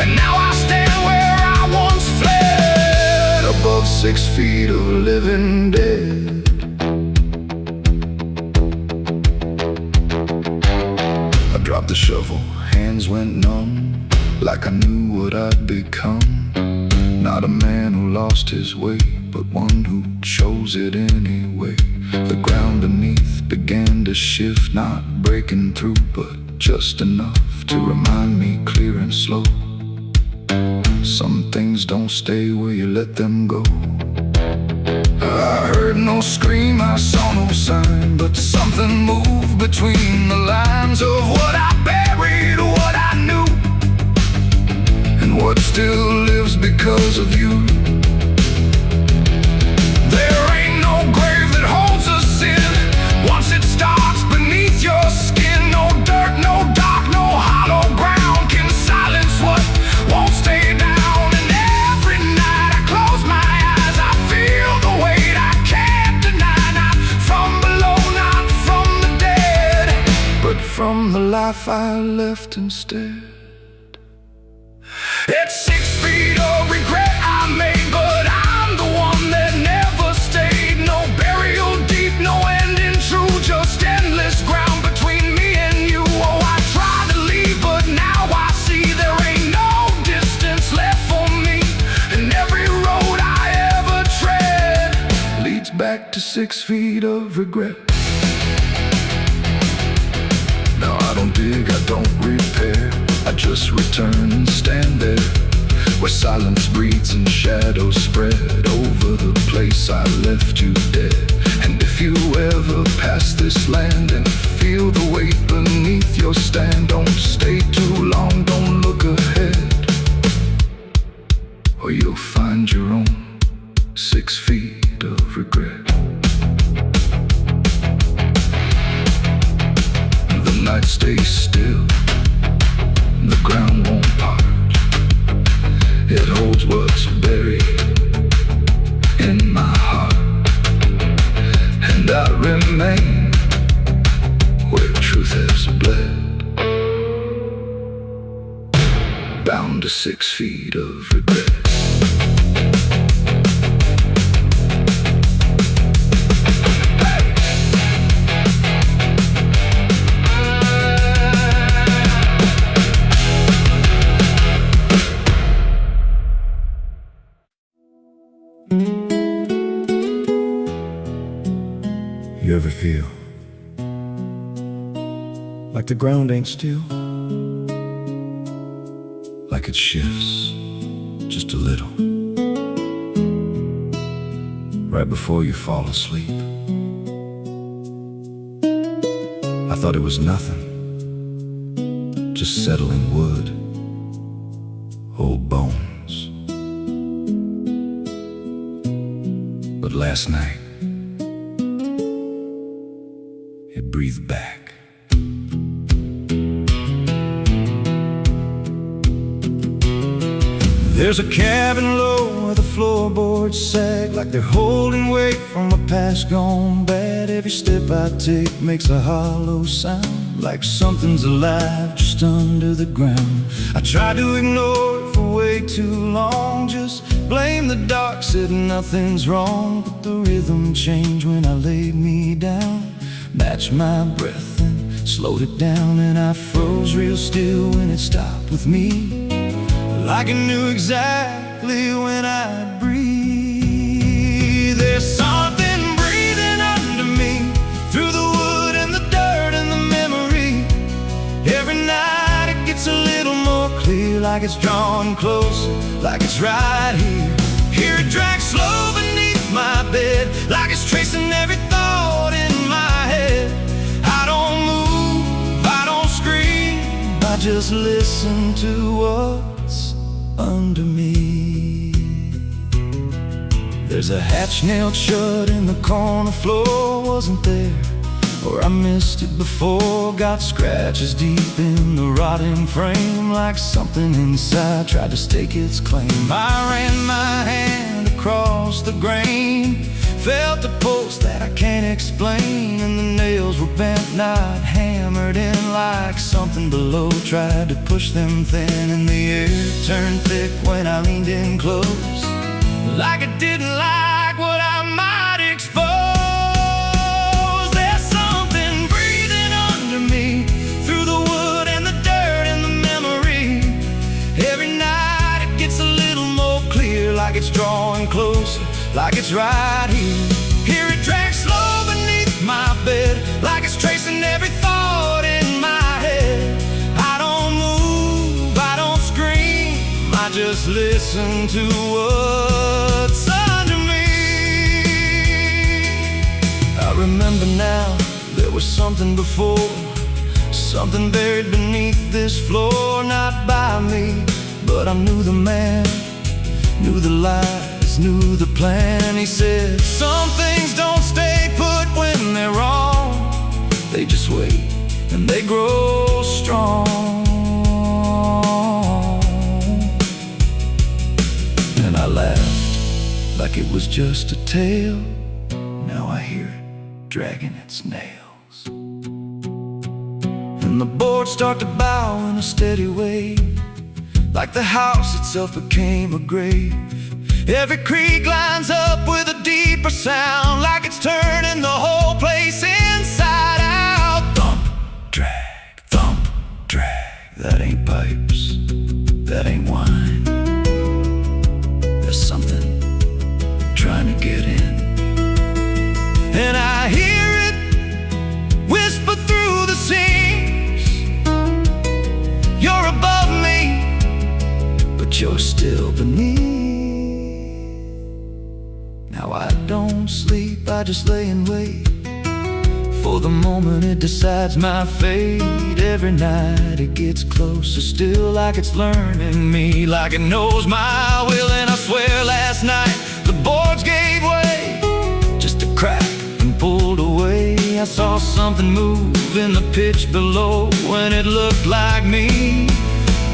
And now I stand where I once fled, above 6 feet of living dead. I dropped the shovel, hands went numb, like I knew what I'd become. Not a man who lost his way, but one who chose it anyway. The ground beneath began to shift, not breaking through, but just enough to remind me clear and slow. Some things don't stay where you let them go. I heard no scream, I saw no sign, but something moved between the lines of what I buried, what I knew, and what still lives because of you. There ain't no grave that holds us in once it starts beneath your skin. No dirt, no dark, no hollow ground can silence what won't stay down. And every night I close my eyes, I feel the weight I can't deny. Not from below, not from the dead, but from the life I left instead. It's 6 feet of regret I made, but I'm the one that never stayed. No burial deep, no ending true, just endless ground between me and you. Oh, I tried to leave, but now I see there ain't no distance left for me. And every road I ever tread leads back to 6 feet of regret. Now I don't dig, I don't repair, I just return and stand there, where silence breathes and shadows spread over the place I left you dead. And if you ever pass this land and feel the weight beneath your stand, don't stay too long, don't look ahead, or you'll find your own 6 feet of regret. The night stays still, the ground won't part. It holds what's buried in my heart, and I remain where truth has bled, bound to 6 feet of regret. You ever feel like the ground ain't still? Like it shifts just a little right before you fall asleep. I thought it was nothing, just settling wood, old bones. But last night it breathed back. There's a cabin low where the floorboards sag, like they're holding weight from a past gone bad. Every step I take makes a hollow sound, like something's alive just under the ground. I tried to ignore it for way too long, just blame the dark, said nothing's wrong. But the rhythm changed when I laid me down, matched my breath and slowed it down. And I froze real still when it stopped with me, like it knew exactly when I'd breathe. There's something breathing under me, through the wood and the dirt and the memory. Every night it gets a little more clear, like it's drawing closer, like it's right here. Hear it drag slow beneath my bed, like it's tracing every thought in my head. I don't move, I don't scream, I just listen to what's under me. There's a hatch nailed shut in the corner floor, wasn't there, or I missed it before. Got scratches deep in the rotting frame, like something inside tried to stake its claim. I ran my hand across the grain, felt a pulse that I can't explain, and the nails were bent, not hammered in, like something below tried to push them thin. And the air turned thick when I leaned in close, like it didn't like what I might expose. There's something breathing under me, through the wood and the dirt and the memory. Every night it gets a little more clear, like it's drawing closer, like it's right here. Hear it drag slow beneath my bed, like it's tracing every thought in my head. I don't move, I don't scream, I just listen to what's under me. I remember now, there was something before, something buried beneath this floor. Not by me, but I knew the man, knew the lies, knew the plan. He said, some things don't stay put when they're wrong, they just wait and they grow strong. And I laughed like it was just a tale. Now I hear it dragging its nails, and the boards start to bow in a steady way, like the house itself became a grave. Every creak lines up with a deeper sound, like it's turning the whole place inside out. Thump, drag, that ain't pipes, that ain't wine. There's something trying to get in, and I hear it whisper through the seams. You're above me, but you're still beneath. Now I don't sleep, I just lay and wait for the moment it decides my fate. Every night it gets closer still, like it's learning me, like it knows my will. And I swear last night the boards gave way, just a crack and pulled away. I saw something move in the pitch below, when it looked like me,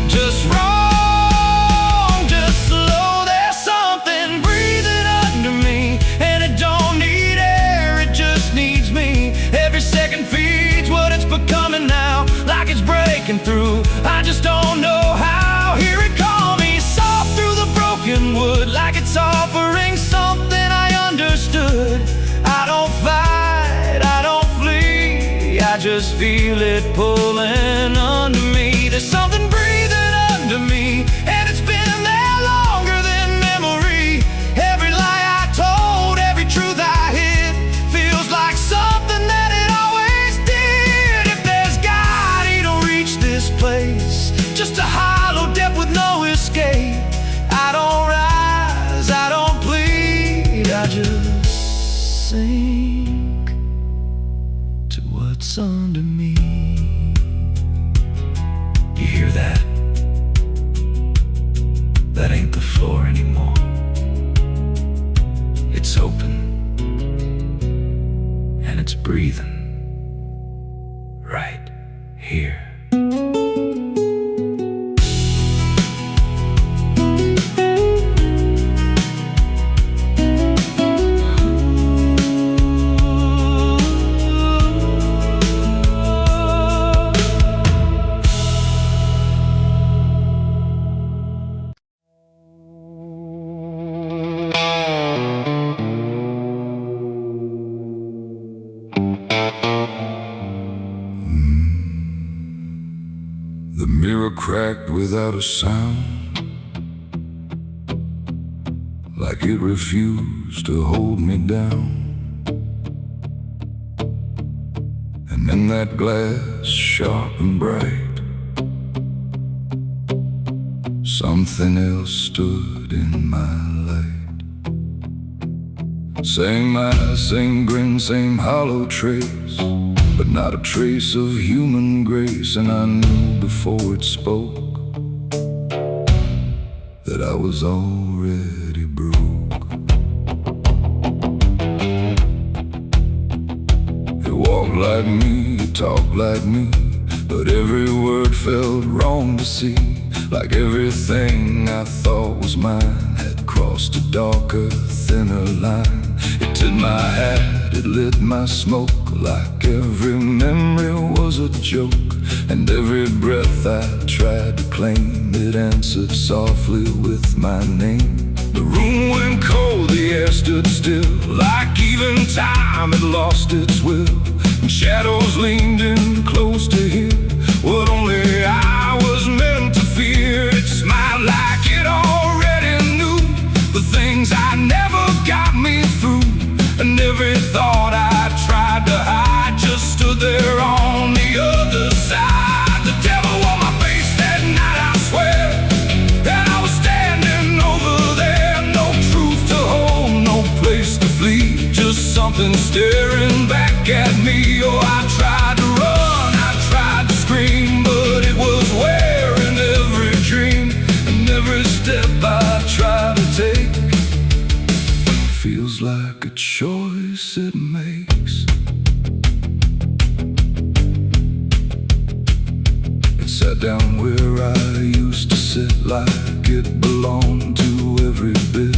just wrong, just slow. There's something breathing under me, and it don't need air, it just needs me. Every second feeds what it's becoming now, like it's breaking through, I just don't know how. Hear it call me soft through the broken wood, like it's offering something I understood. I don't fight, I don't flee, I just feel it pulling under me. There's something breathing under me, and it's been there longer than memory. Every lie I told, every truth I hid, feels like something that it always did. If there's God, he don't reach this place, just a hollow depth with no escape. I don't rise, I don't plead, I just sink to what's under me. You hear that? That ain't the floor anymore, it's open, and it's breathing right here. The mirror cracked without a sound, like it refused to hold me down. And in that glass, sharp and bright, something else stood in my light. Same eyes, same grin, same hollow trace, but not a trace of human grace. And I knew before it spoke that I was already broke. It walked like me, it talked like me, but every word felt wrong to see. Like everything I thought was mine had crossed a darker, thinner line. It tipped my hat, it lit my smoke, like every memory was a joke. And every breath I tried to claim, it answered softly with my name. The room went cold, the air stood still, like even time had lost its will. And shadows leaned in close to hear what only I was meant to fear. It smiled like it already knew the things I never got me through. And every thought I tried to hide just stood there on the other side. The devil on my face that night, I swear, and I was standing over there. No truth to hold, no place to flee, just something staring back at me. Oh, I tried to run, I tried to scream, but it was wearing every dream. And every step I try to take feels like a choice it makes. It sat down where I used to sit, like it belonged to every bit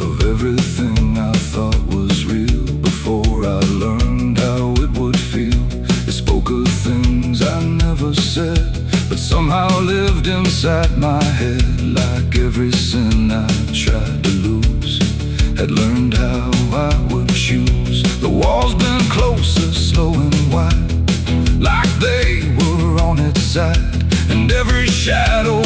of everything I thought was real. Before I learned how it would feel, it spoke of things I never said, but somehow lived inside my head. Like every sin I tried to lose, had learned how I would choose. The walls been closer, slow and wide, like they were on its side. And every shadow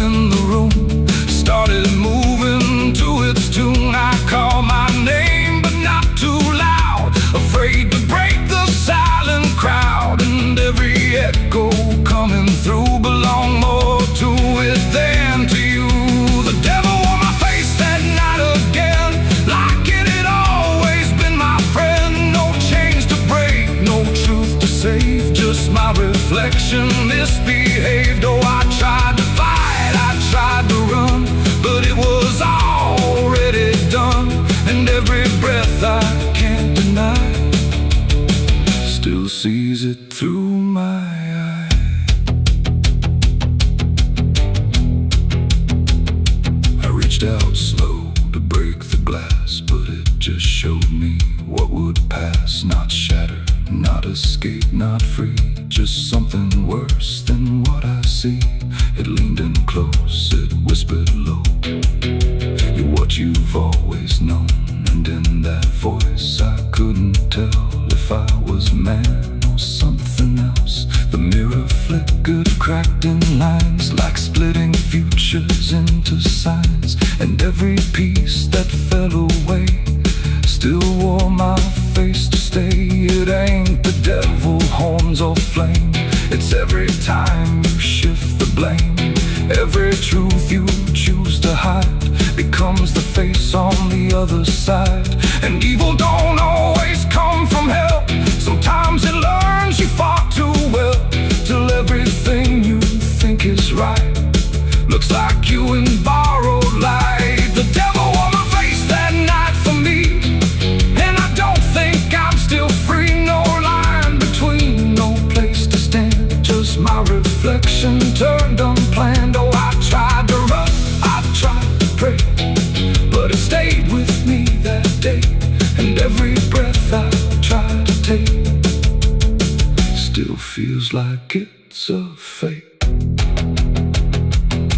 in the room started moving to its tune. I called my name, but not too loud, afraid to break the silent crowd. And every echo coming through belonged more to it than to you. The devil on my face that night again, like it had always been my friend. No chains to break, no truth to save, just my reflection misbehaved. Oh, I tried to fight, I tried to run, but it was already done. And every breath I can't deny still sees it through my eye. I reached out slow to break the glass, but it just showed me what would pass. Not shatter, not escape, not free, just something worse than what I see. It leaned in close, it whispered low, you're what you've always known. And in that voice I couldn't tell if I was man or something else. The mirror flickered, cracked in lines, like splitting futures into signs. And every piece that fell away still wore my face to stay. It ain't the devil, horns or flame, it's every time you shift the blame. Every truth you choose to hide becomes the face on the other side. And evil don't always come from hell, sometimes it learns you fought too well, till everything you think is right looks like you in borrowed light. The devil on my face that night for me, and I don't think I'm still free. No line between, no place to stand, just my reflection turned unplanned. Oh, I tried to run, I tried to pray, but it stayed with me that day. And every breath I try to take still feels like it's a fake.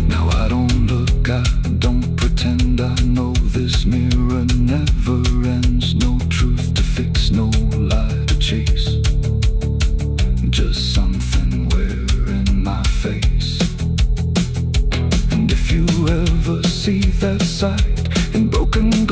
Now I don't look, I don't pretend, I know this mirror never ends. No truth to fix, no lie to chase, just something wearing my face. And if you ever see that sight in broken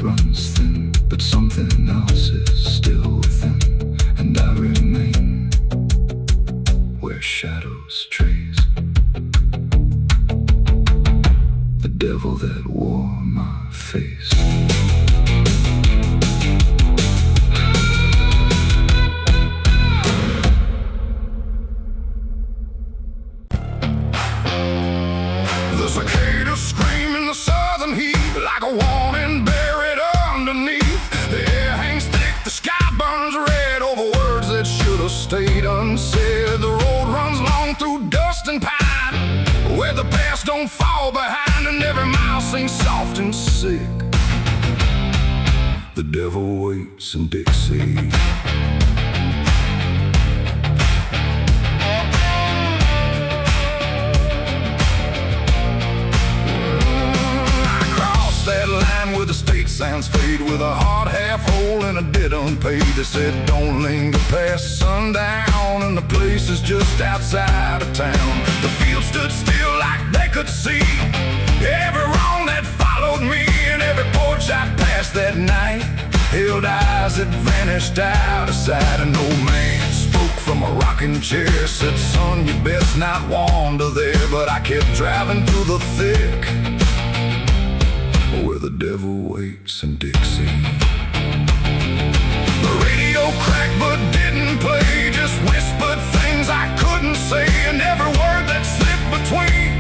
runs thin, but something else is still within, and I remain where shadows trace the devil that wore my face. The cicadas scream in the southern heat like a warning buried underneath. The air hangs thick, the sky burns red over words that should have stayed unsaid. The road runs long through dust and pine, where the past don't fall behind, and every mile sings soft and sick. The devil waits in Dixie. That line where the state signs fade, with a hard half hole and a debt unpaid. They said don't linger past sundown, and the place is just outside of town. The field stood still like they could see every wrong that followed me, and every porch I passed that night held eyes that vanished out of sight. An old man spoke from a rocking chair, said, son, you best not wander there. But I kept driving through the thick, where the devil waits in Dixie. The radio cracked but didn't play, just whispered things I couldn't say, and every word that slipped between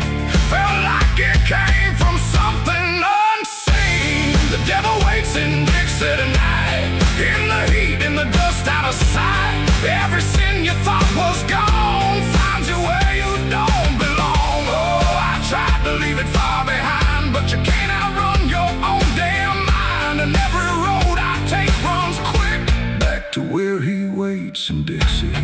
felt like it came from something unseen. The devil waits in Dixie tonight, in the heat, in the dust, out of sight. Every sin you thought was gone finds you where you don't belong. Oh, I tried to leave it far behind, but you can't outrun your own damn mind. And every road I take runs quick back to where he waits in Dixie.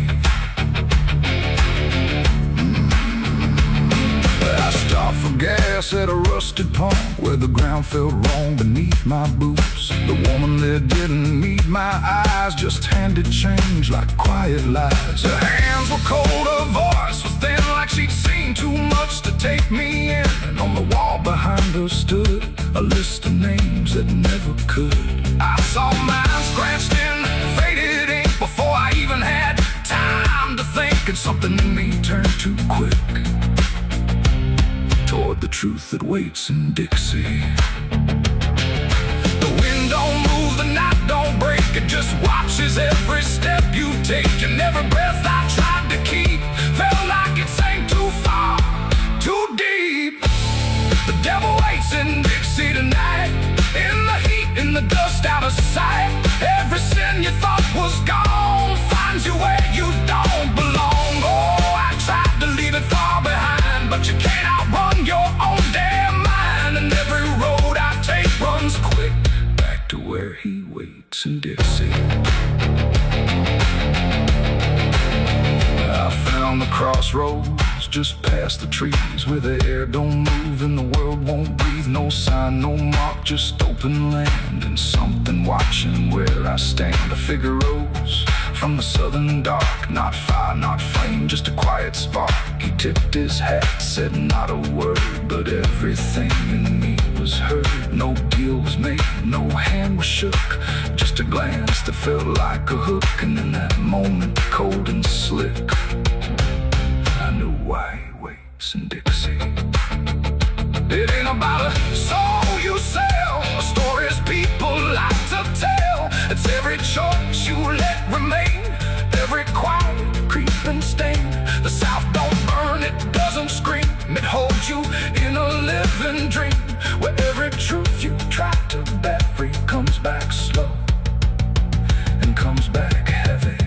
I stopped for gas at a rusted pump, where the ground felt wrong beneath my boots. The woman there didn't meet my eyes, just handed change like quiet lies. Her hands were cold, her voice was thin, like she'd seen too much to take me in. And on the wall behind her stood a list of names that never could. I saw mine scratched in faded ink before I even had time to think, and something in me turned too quick toward the truth that waits in Dixie. The wind don't move, the night don't break, it just watches every step you take. And every breath I tried to keep felt like it sank too far, too deep. The devil waits in Dixie tonight, in the heat, in the dust, out of sight. Every sin you thought was gone finds you where you don't belong. Oh, I tried to leave it far behind, but you can't outrun your own damn mind. And every road I take runs quick back to where he waits in Dixie. I found the crossroads just past the trees, where the air don't move and the world won't breathe. No sign, no mark, just open land, and something watching where I stand. A figure rose from the southern dark, not fire, not flame, just a quiet spark. He tipped his hat, said not a word, but everything in me was heard. No deal was made, no hand was shook, just a glance that felt like a hook. And in that moment, cold and slick, I knew why he waits in Dixie. It ain't about a soul you sell, a stories people like to tell. It's every choice you let remain, every quiet creeping stain. The South don't burn, it doesn't scream, it holds you in a living dream, where every truth you try to bury comes back slow and comes back heavy.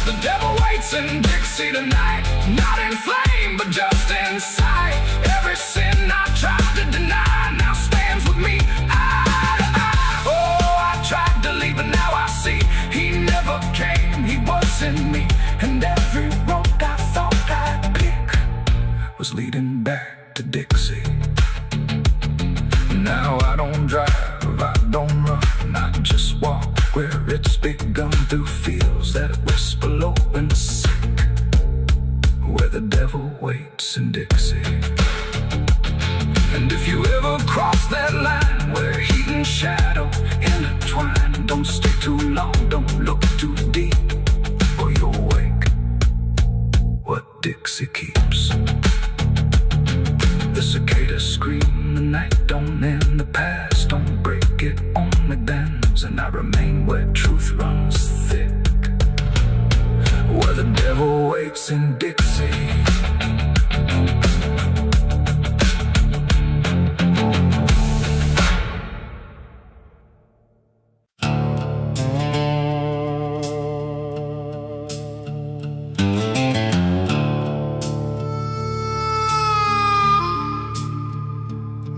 The devil waits in Dixie tonight, not in flame, but just in sight. Every sin I tried to deny now stands with me eye to eye. Oh, I tried to leave, but now I see he never came, he was in me. And every road I thought I'd pick was leading back to Dixie. Now I don't drive, I don't run, I just walk where it's begun, through fields that whisper low and sick, where the devil waits in Dixie. And if you ever cross that night don't end, the past don't break, it only bends, and I remain where truth runs thick, where the devil waits in Dixie.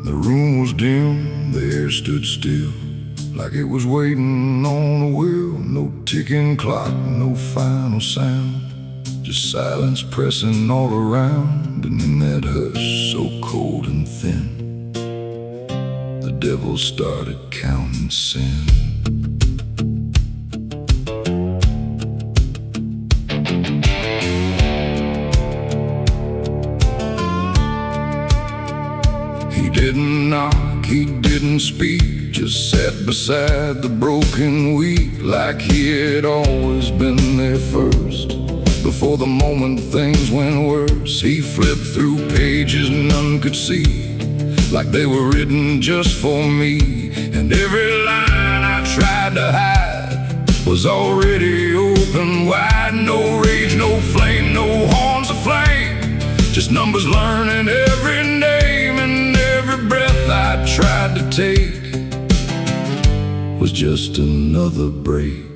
The room was dim, the air stood still, like it was waiting on a wheel. No ticking clock, no final sound, just silence pressing all around. And in that hush so cold and thin, the devil started counting sin. He didn't knock, he didn't speak, just sat beside the broken wheat, like he had always been there first. Before the moment things went worse, he flipped through pages none could see, like they were written just for me. And every line I tried to hide was already open wide. No rage, no flame, no horns of flame, just numbers learning every name. And every breath I tried to take was just another break.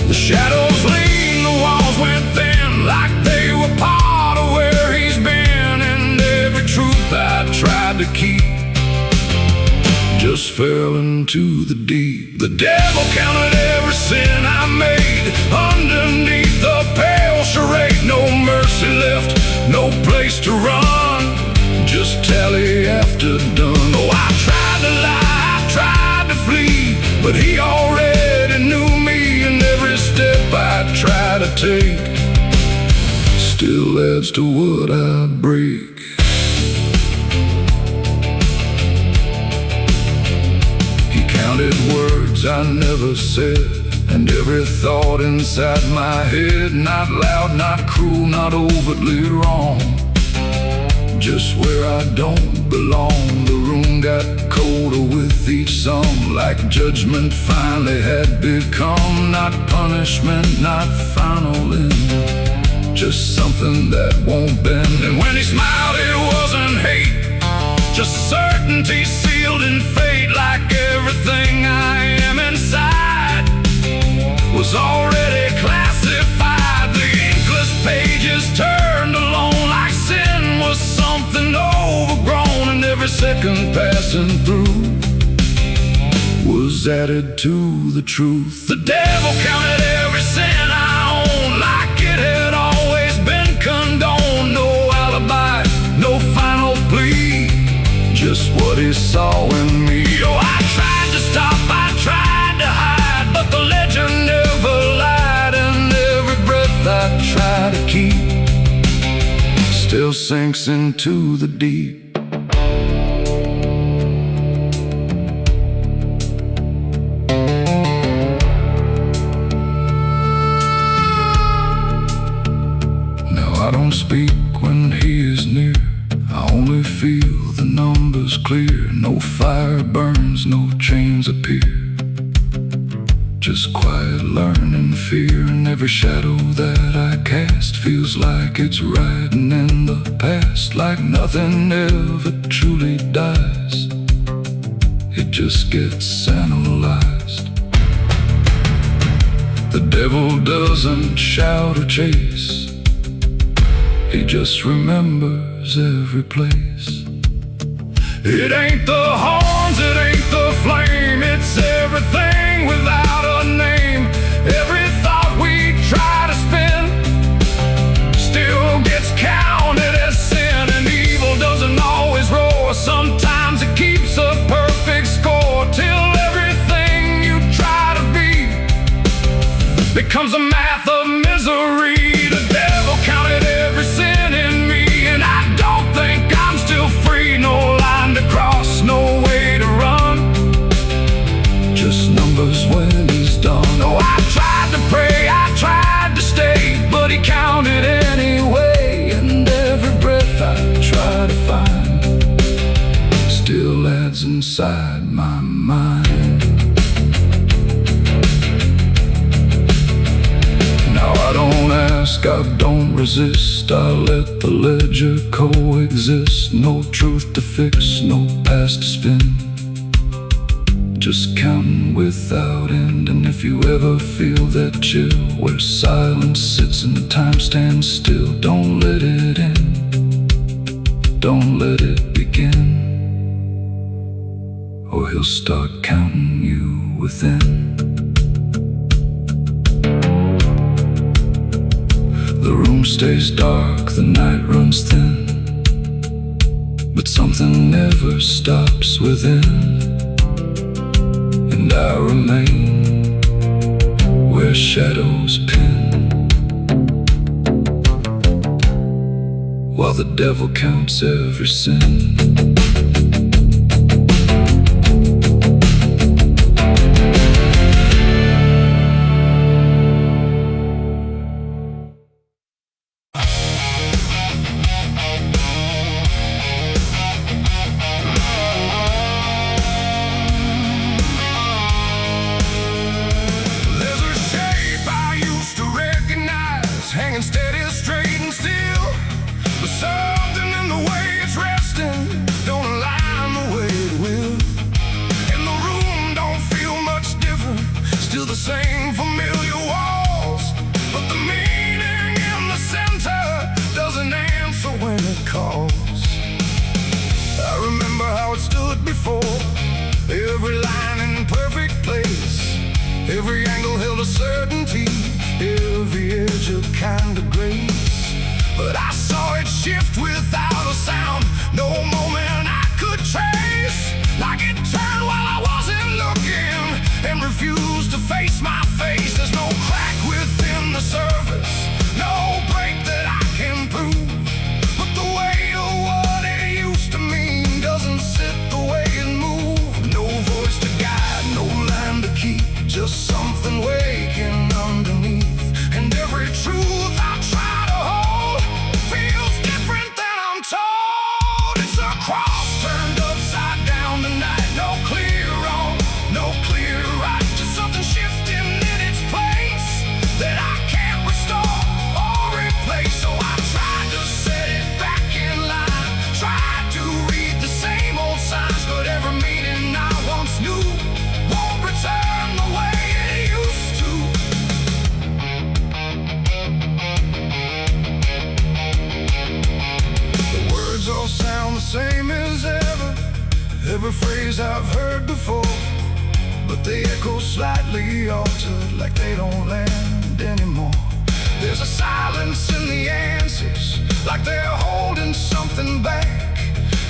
The shadows leaned, the walls went thin, like they were part of where he's been. And every truth I tried to keep just fell into the deep. The devil counted every sin I made underneath the pale charade. No mercy left, no place to run, just tally after done. Oh, I tried to lie, I tried to flee, but he already knew me. And every step I try to take still adds to what I break. He counted words I never said, and every thought inside my head, not loud, not cruel, not overtly wrong, just where I don't belong. The room got colder with each song, like judgment finally had become not punishment, not final end, just something that won't bend. And when he smiled, it wasn't hate, just certainty sealed in fate, like everything I am inside was already classified. The inkless pages turned alone, like sin was something overgrown. And every second passing through was added to the truth. The devil counted every sin I own, like it had always been condoned. No alibi, no final plea, just what he saw in me. Oh, I tried to stop, I tried to hide, but the legend never lied. And every breath I try to keep still sinks into the deep. Now I don't speak when he is near, I only feel the numbers clear. No fire burns, no chains appear, just quiet learning fear. And every shadow that I cast feels like it's riding in the past, like nothing ever truly dies, it just gets analyzed. The devil doesn't shout or chase, he just remembers every place. It ain't the horns, it ain't the flame, it's everything without a name. Every thought we try to spin still gets counted as sin. And evil doesn't always roar, sometimes it keeps a perfect score, till everything you try to be becomes a math of misery. The devil counted every sin in me, and I don't think I'm still free. No line to cross, no way to run, just numbers when he's inside my mind. Now I don't ask, I don't resist, I let the ledger coexist. No truth to fix, no past to spin, just counting without end. And if you ever feel that chill where silence sits and time stands still, don't let it in, don't let it begin, or he'll start counting you within. The room stays dark, the night runs thin, but something never stops within. And I remain where shadows pin, while the devil counts every sin. Hanging steady, straight and still, but something in the way it's resting don't align the way it will. And the room don't feel much different, still the same familiar walls, but the meaning in the center doesn't answer when it calls. I remember how it stood before, every line in perfect place, every angle held a certainty, every edge a kind of grace. But I saw it shift without a sound, no moment I could trace. Like it turned while I wasn't looking and refused to face my face. There's no crack within the surface, no break that I can prove, but the weight of what it used to mean doesn't sit the way it moved. No voice to guide, no line to keep, just something waking underneath. And every truth I try to hold feels different than I'm told. It's a cross turned upside down tonight. No clear wrong, no clear right, just something shifting in its place that I can't restore or replace. So I tried to set it back in line, tried to read the same old signs, but every meaning I once knew won't return the way it used to. All sound the same as ever, every phrase I've heard before, but they echo slightly altered, like they don't land anymore. There's a silence in the answers, like they're holding something back,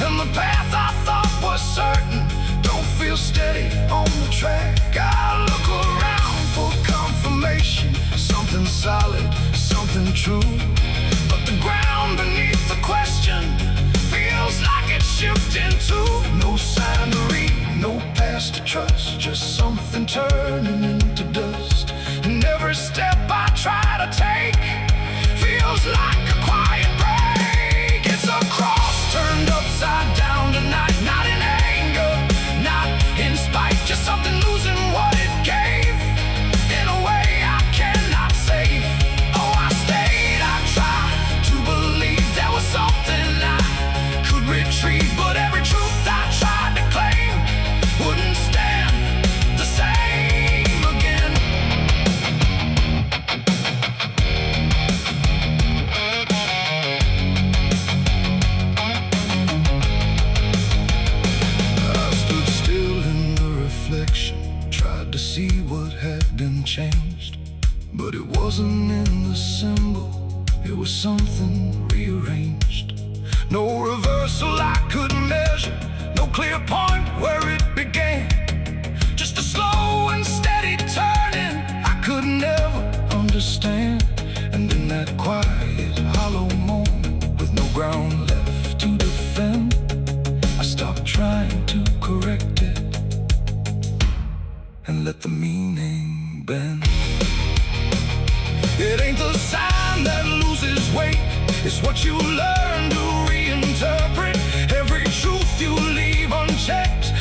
and the path I thought was certain don't feel steady on the track. I look around for confirmation, something solid, something true, but the ground beneath the question feels like it's shifting too. No sign to read, no past to trust, just something turning into dust. And every step I try to take feels like a quiet break. It's a cross turned upside down tonight, not in anger, not in spite, just something losing what it gave in a way I cannot save. Oh, I stayed, I tried to believe there was something I could retrieve, but every truth I tried to claim wouldn't stand the same again. I stood still in the reflection, tried to see what had been changed, but it wasn't in the symbol, it was something rearranged. No reversal I could measure, no clear point where it began, just a slow and steady turning I could never understand. And in that quiet, hollow moment, with no ground left to defend, I stopped trying to correct it and let the meaning bend. It ain't the sign that loses weight, it's what you learn to reinterpret. Every truth you leave unchecked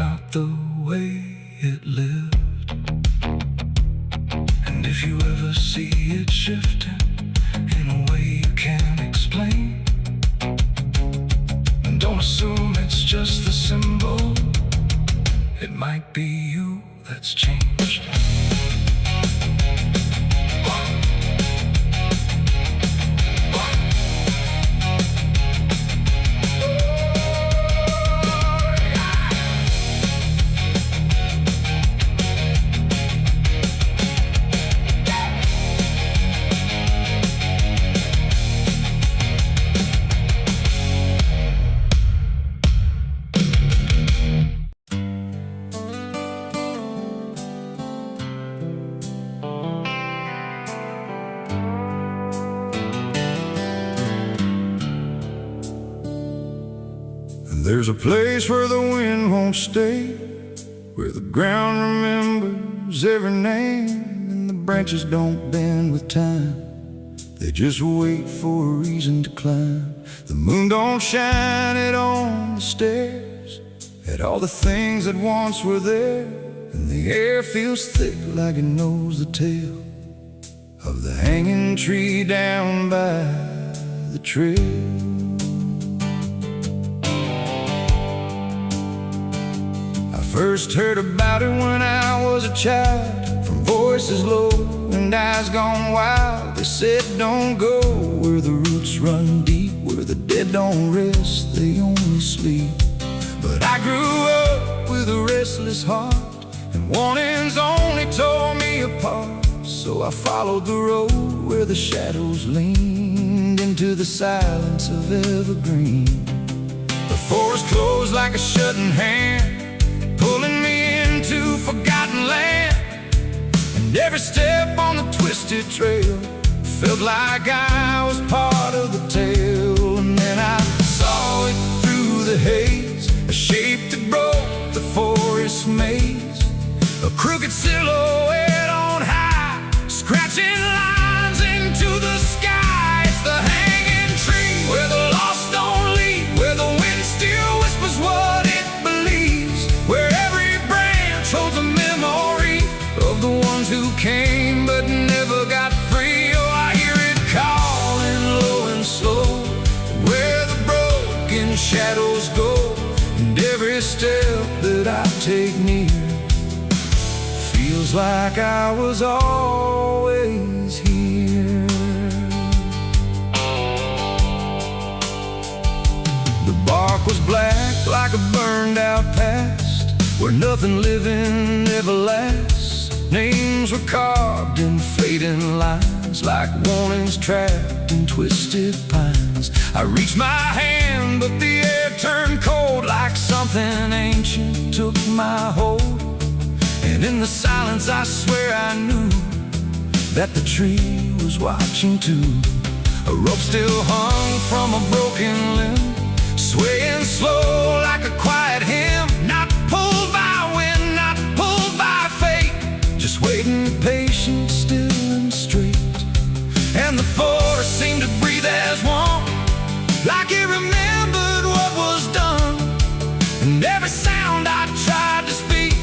about the way it lived. And if you ever see it shifting in a way you can't explain, don't assume it's just the symbol. It might be you that's changed. There's a place where the wind won't stay, where the ground remembers every name, and the branches don't bend with time. They just wait for a reason to climb. The moon don't shine it on the stairs, at all the things that once were there, and the air feels thick like it knows the tale of the hanging tree down by the trail. First heard about it when I was a child, from voices low and eyes gone wild. They said don't go where the roots run deep, where the dead don't rest, they only sleep. But I grew up with a restless heart, and warnings only tore me apart. So I followed the road where the shadows leaned into the silence of evergreen. The forest closed like a shutting hand, pulling me into forgotten land. And every step on the twisted trail felt like I was part of the tale. And then I saw it through the haze, a shape that broke the forest maze, a crooked silhouette on high, scratching lines into the sky. It's the hanging tree where the lost don't leave, where the wind still whispers what it believes, where every branch holds a memory of the ones who came but never got free. Oh, I hear it calling low and slow, where the broken shadows go, and every step that I take near feels like I was always here. The bark was black like a burned out past, where nothing living ever lasts. Names were carved in fading lines, like warnings trapped in twisted pines. I reached my hand, but the air turned cold, like something ancient took my hold. And in the silence I swear I knew that the tree was watching too. A rope still hung from a broken limb, swaying slow like a quiet hymn, not pulled by wind, not pulled by fate, just waiting patient, still and straight. And the forest seemed to breathe as one, like it remembered what was done. And every sound I tried to speak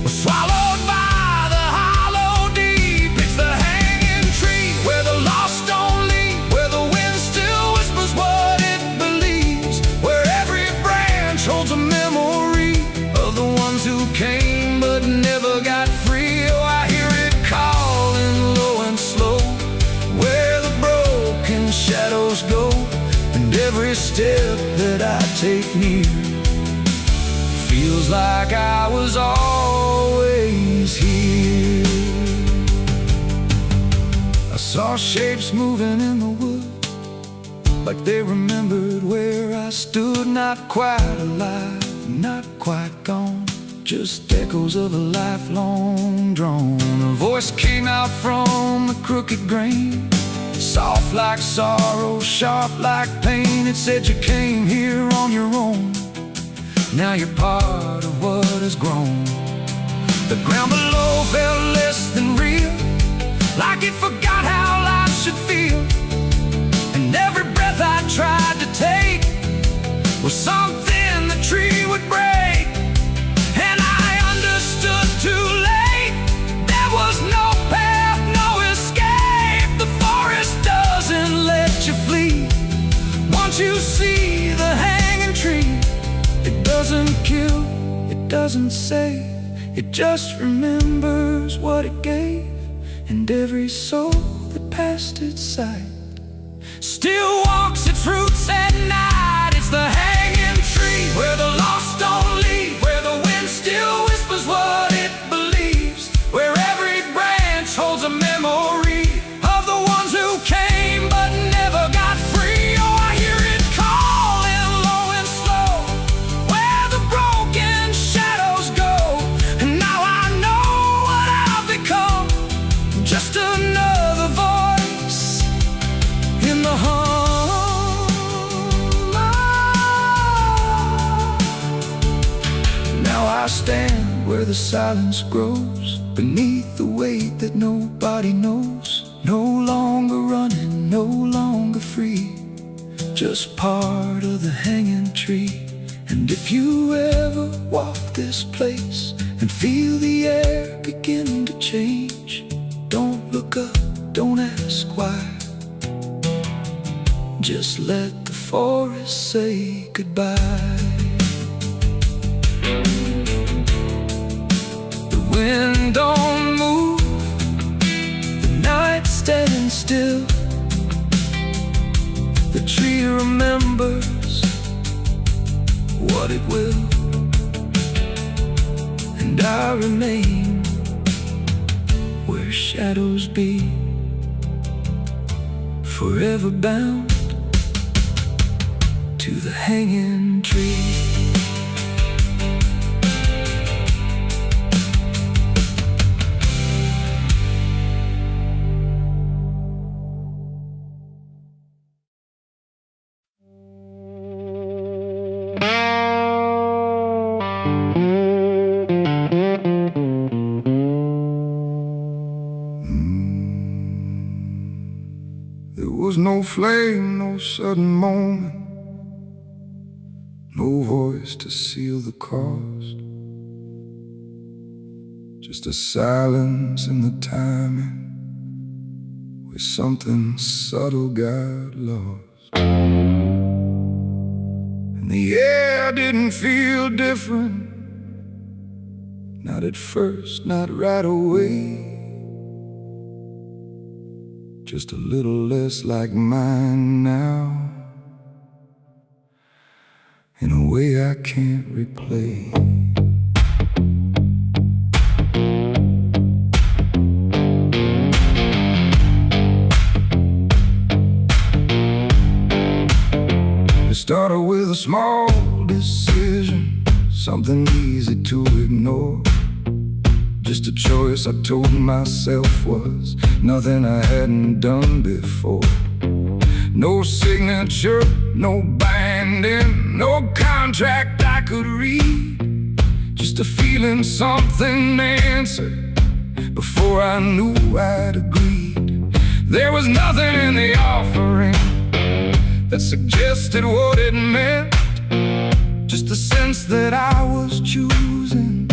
was swallowed by the hollow deep. It's the hanging tree where the lost don't leave, where the wind still whispers what it believes, where every branch holds a memory of the ones who came but never got free. Oh, I hear it calling low and slow, where the broken shadows go, and every step that I take near feels like I was always here. I saw shapes moving in the wood, like they remembered where I stood. Not quite alive, not quite gone, just echoes of a lifelong drone. A voice came out from the crooked grain, soft like sorrow, sharp like pain. It said you came here on your own, now you're part of what has grown. The ground below felt less than real, like it forgot how life should feel. And every breath I tried to take was something the tree would break. And doesn't say, it just remembers what it gave. And every soul that passed its sight still walks its routes at night. It's the hanging tree where the lost don't leave, where the wind still whispers what it believes, where every branch holds a memory of the ones who came but never got free. Oh, I hear it calling low and slow, where the broken shadows go. And now I know what I've become, just another voice in the hum. Now I stand where the silence grows, beneath the weight that nobody knows. No longer running, no longer free, just part of the hanging tree. And if you ever walk this place and feel the air begin to change, don't look up, don't ask why. Just let the forest say goodbye. The wind don't move, the night's standing still. The tree remembers what it will, and I remain where shadows be, forever bound to the hanging tree. There was no flame, no sudden moment, no voice to seal the cost, just a silence in the timing where something subtle got lost. And the air didn't feel different, not at first, not right away. Just a little less like mine now, in a way I can't replay. It started with a small decision, something easy to ignore. Just a choice I told myself was nothing I hadn't done before. No signature, no binding, no contract I could read. Just a feeling something answered before I knew I'd agreed. There was nothing in the offering that suggested what it meant, just the sense that I was choosing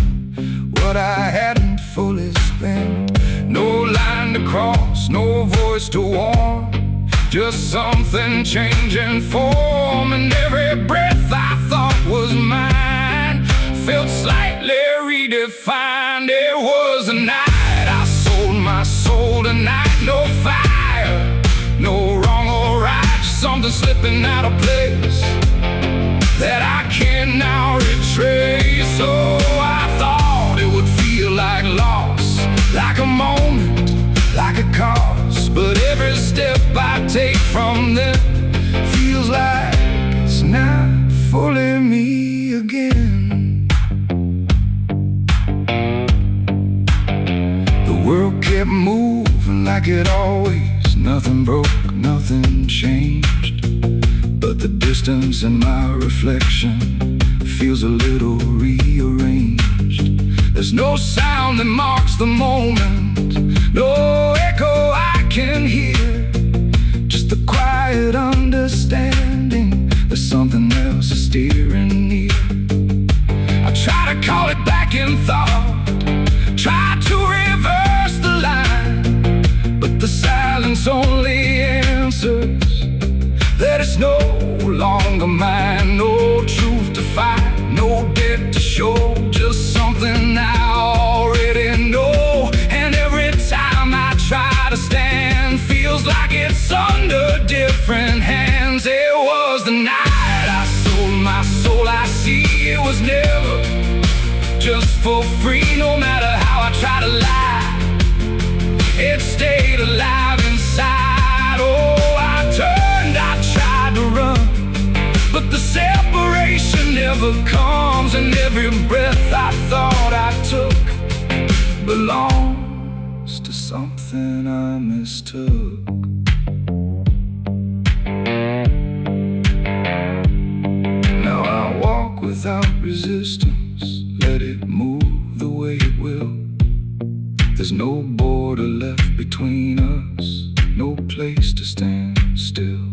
what I hadn't fully spent. No line to cross, no voice to warn, just something changing form. And every breath I thought was mine felt slightly redefined. It was a night I sold my soul tonight. No fire, no wrong or right, just something slipping out of place that I can now retrace. So I thought it would feel like loss, like a moment, like a cause. But every step I take from them feels like it's not fully me again. The world kept moving like it always, nothing broke, nothing changed. But the distance in my reflection feels a little rearranged. There's no sound that marks the moment, no echo I can hear, just the quiet understanding there's something else steering near. I try to call it back in thought, try to reverse the line, but the silence only answers that it's no longer mine. No truth to fight, no debt to show, just never, just for free. No matter how I try to lie, it stayed alive inside. Oh, I turned, I tried to run, but the separation never comes. And every breath I thought I took belongs to something I mistook. Now I walk without resistance, let it move the way it will. There's no border left between us, no place to stand still.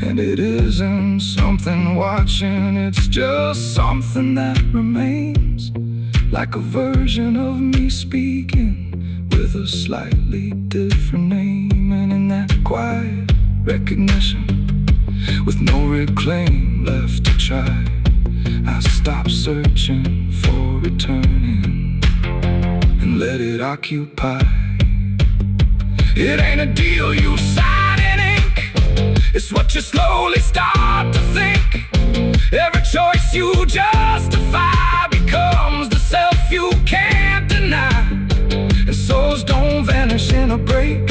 And it isn't something watching, it's just something that remains, like a version of me speaking with a slightly different name. And in that quiet recognition, with no reclaim left to try, I stop searching for returning and let it occupy. It ain't a deal you sign in ink, it's what you slowly start to think. Every choice you justify becomes the self you can't deny. And souls don't vanish in a break,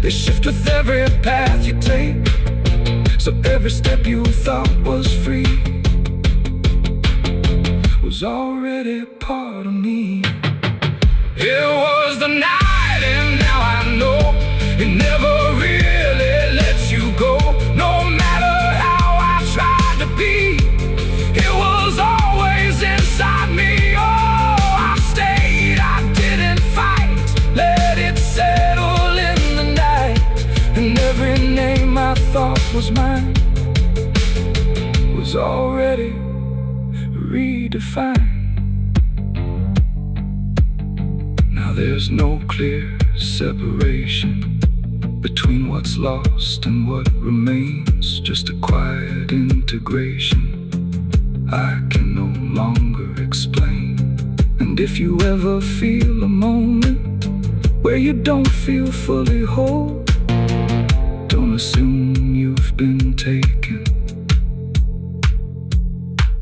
they shift with every path you take. So every step you thought was free was already part of me. It was the night, and now I know it never really lets you go. No matter how I tried to be, it was always inside me. Oh, I stayed, I didn't fight, let it settle in the night. And every name I thought was mine was already redefined. Now there's no clear separation between what's lost and what remains, just a quiet integration I can no longer explain. And if you ever feel a moment where you don't feel fully whole, don't assume you've been taken.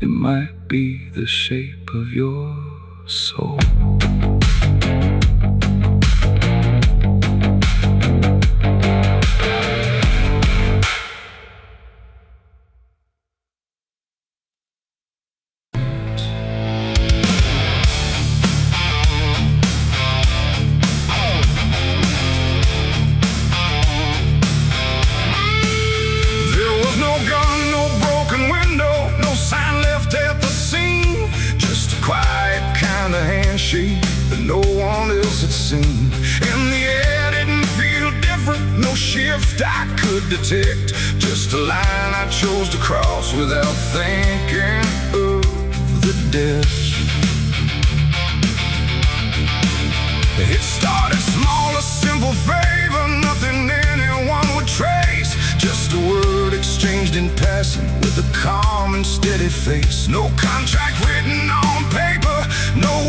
It might be the shape of your soul. That no one else had seen. And the air didn't feel different, no shift I could detect, just a line I chose to cross without thinking of the depth. It started small, a simple favor, nothing anyone would trace, just a word exchanged in passing with a calm and steady face. No contract written on paper, no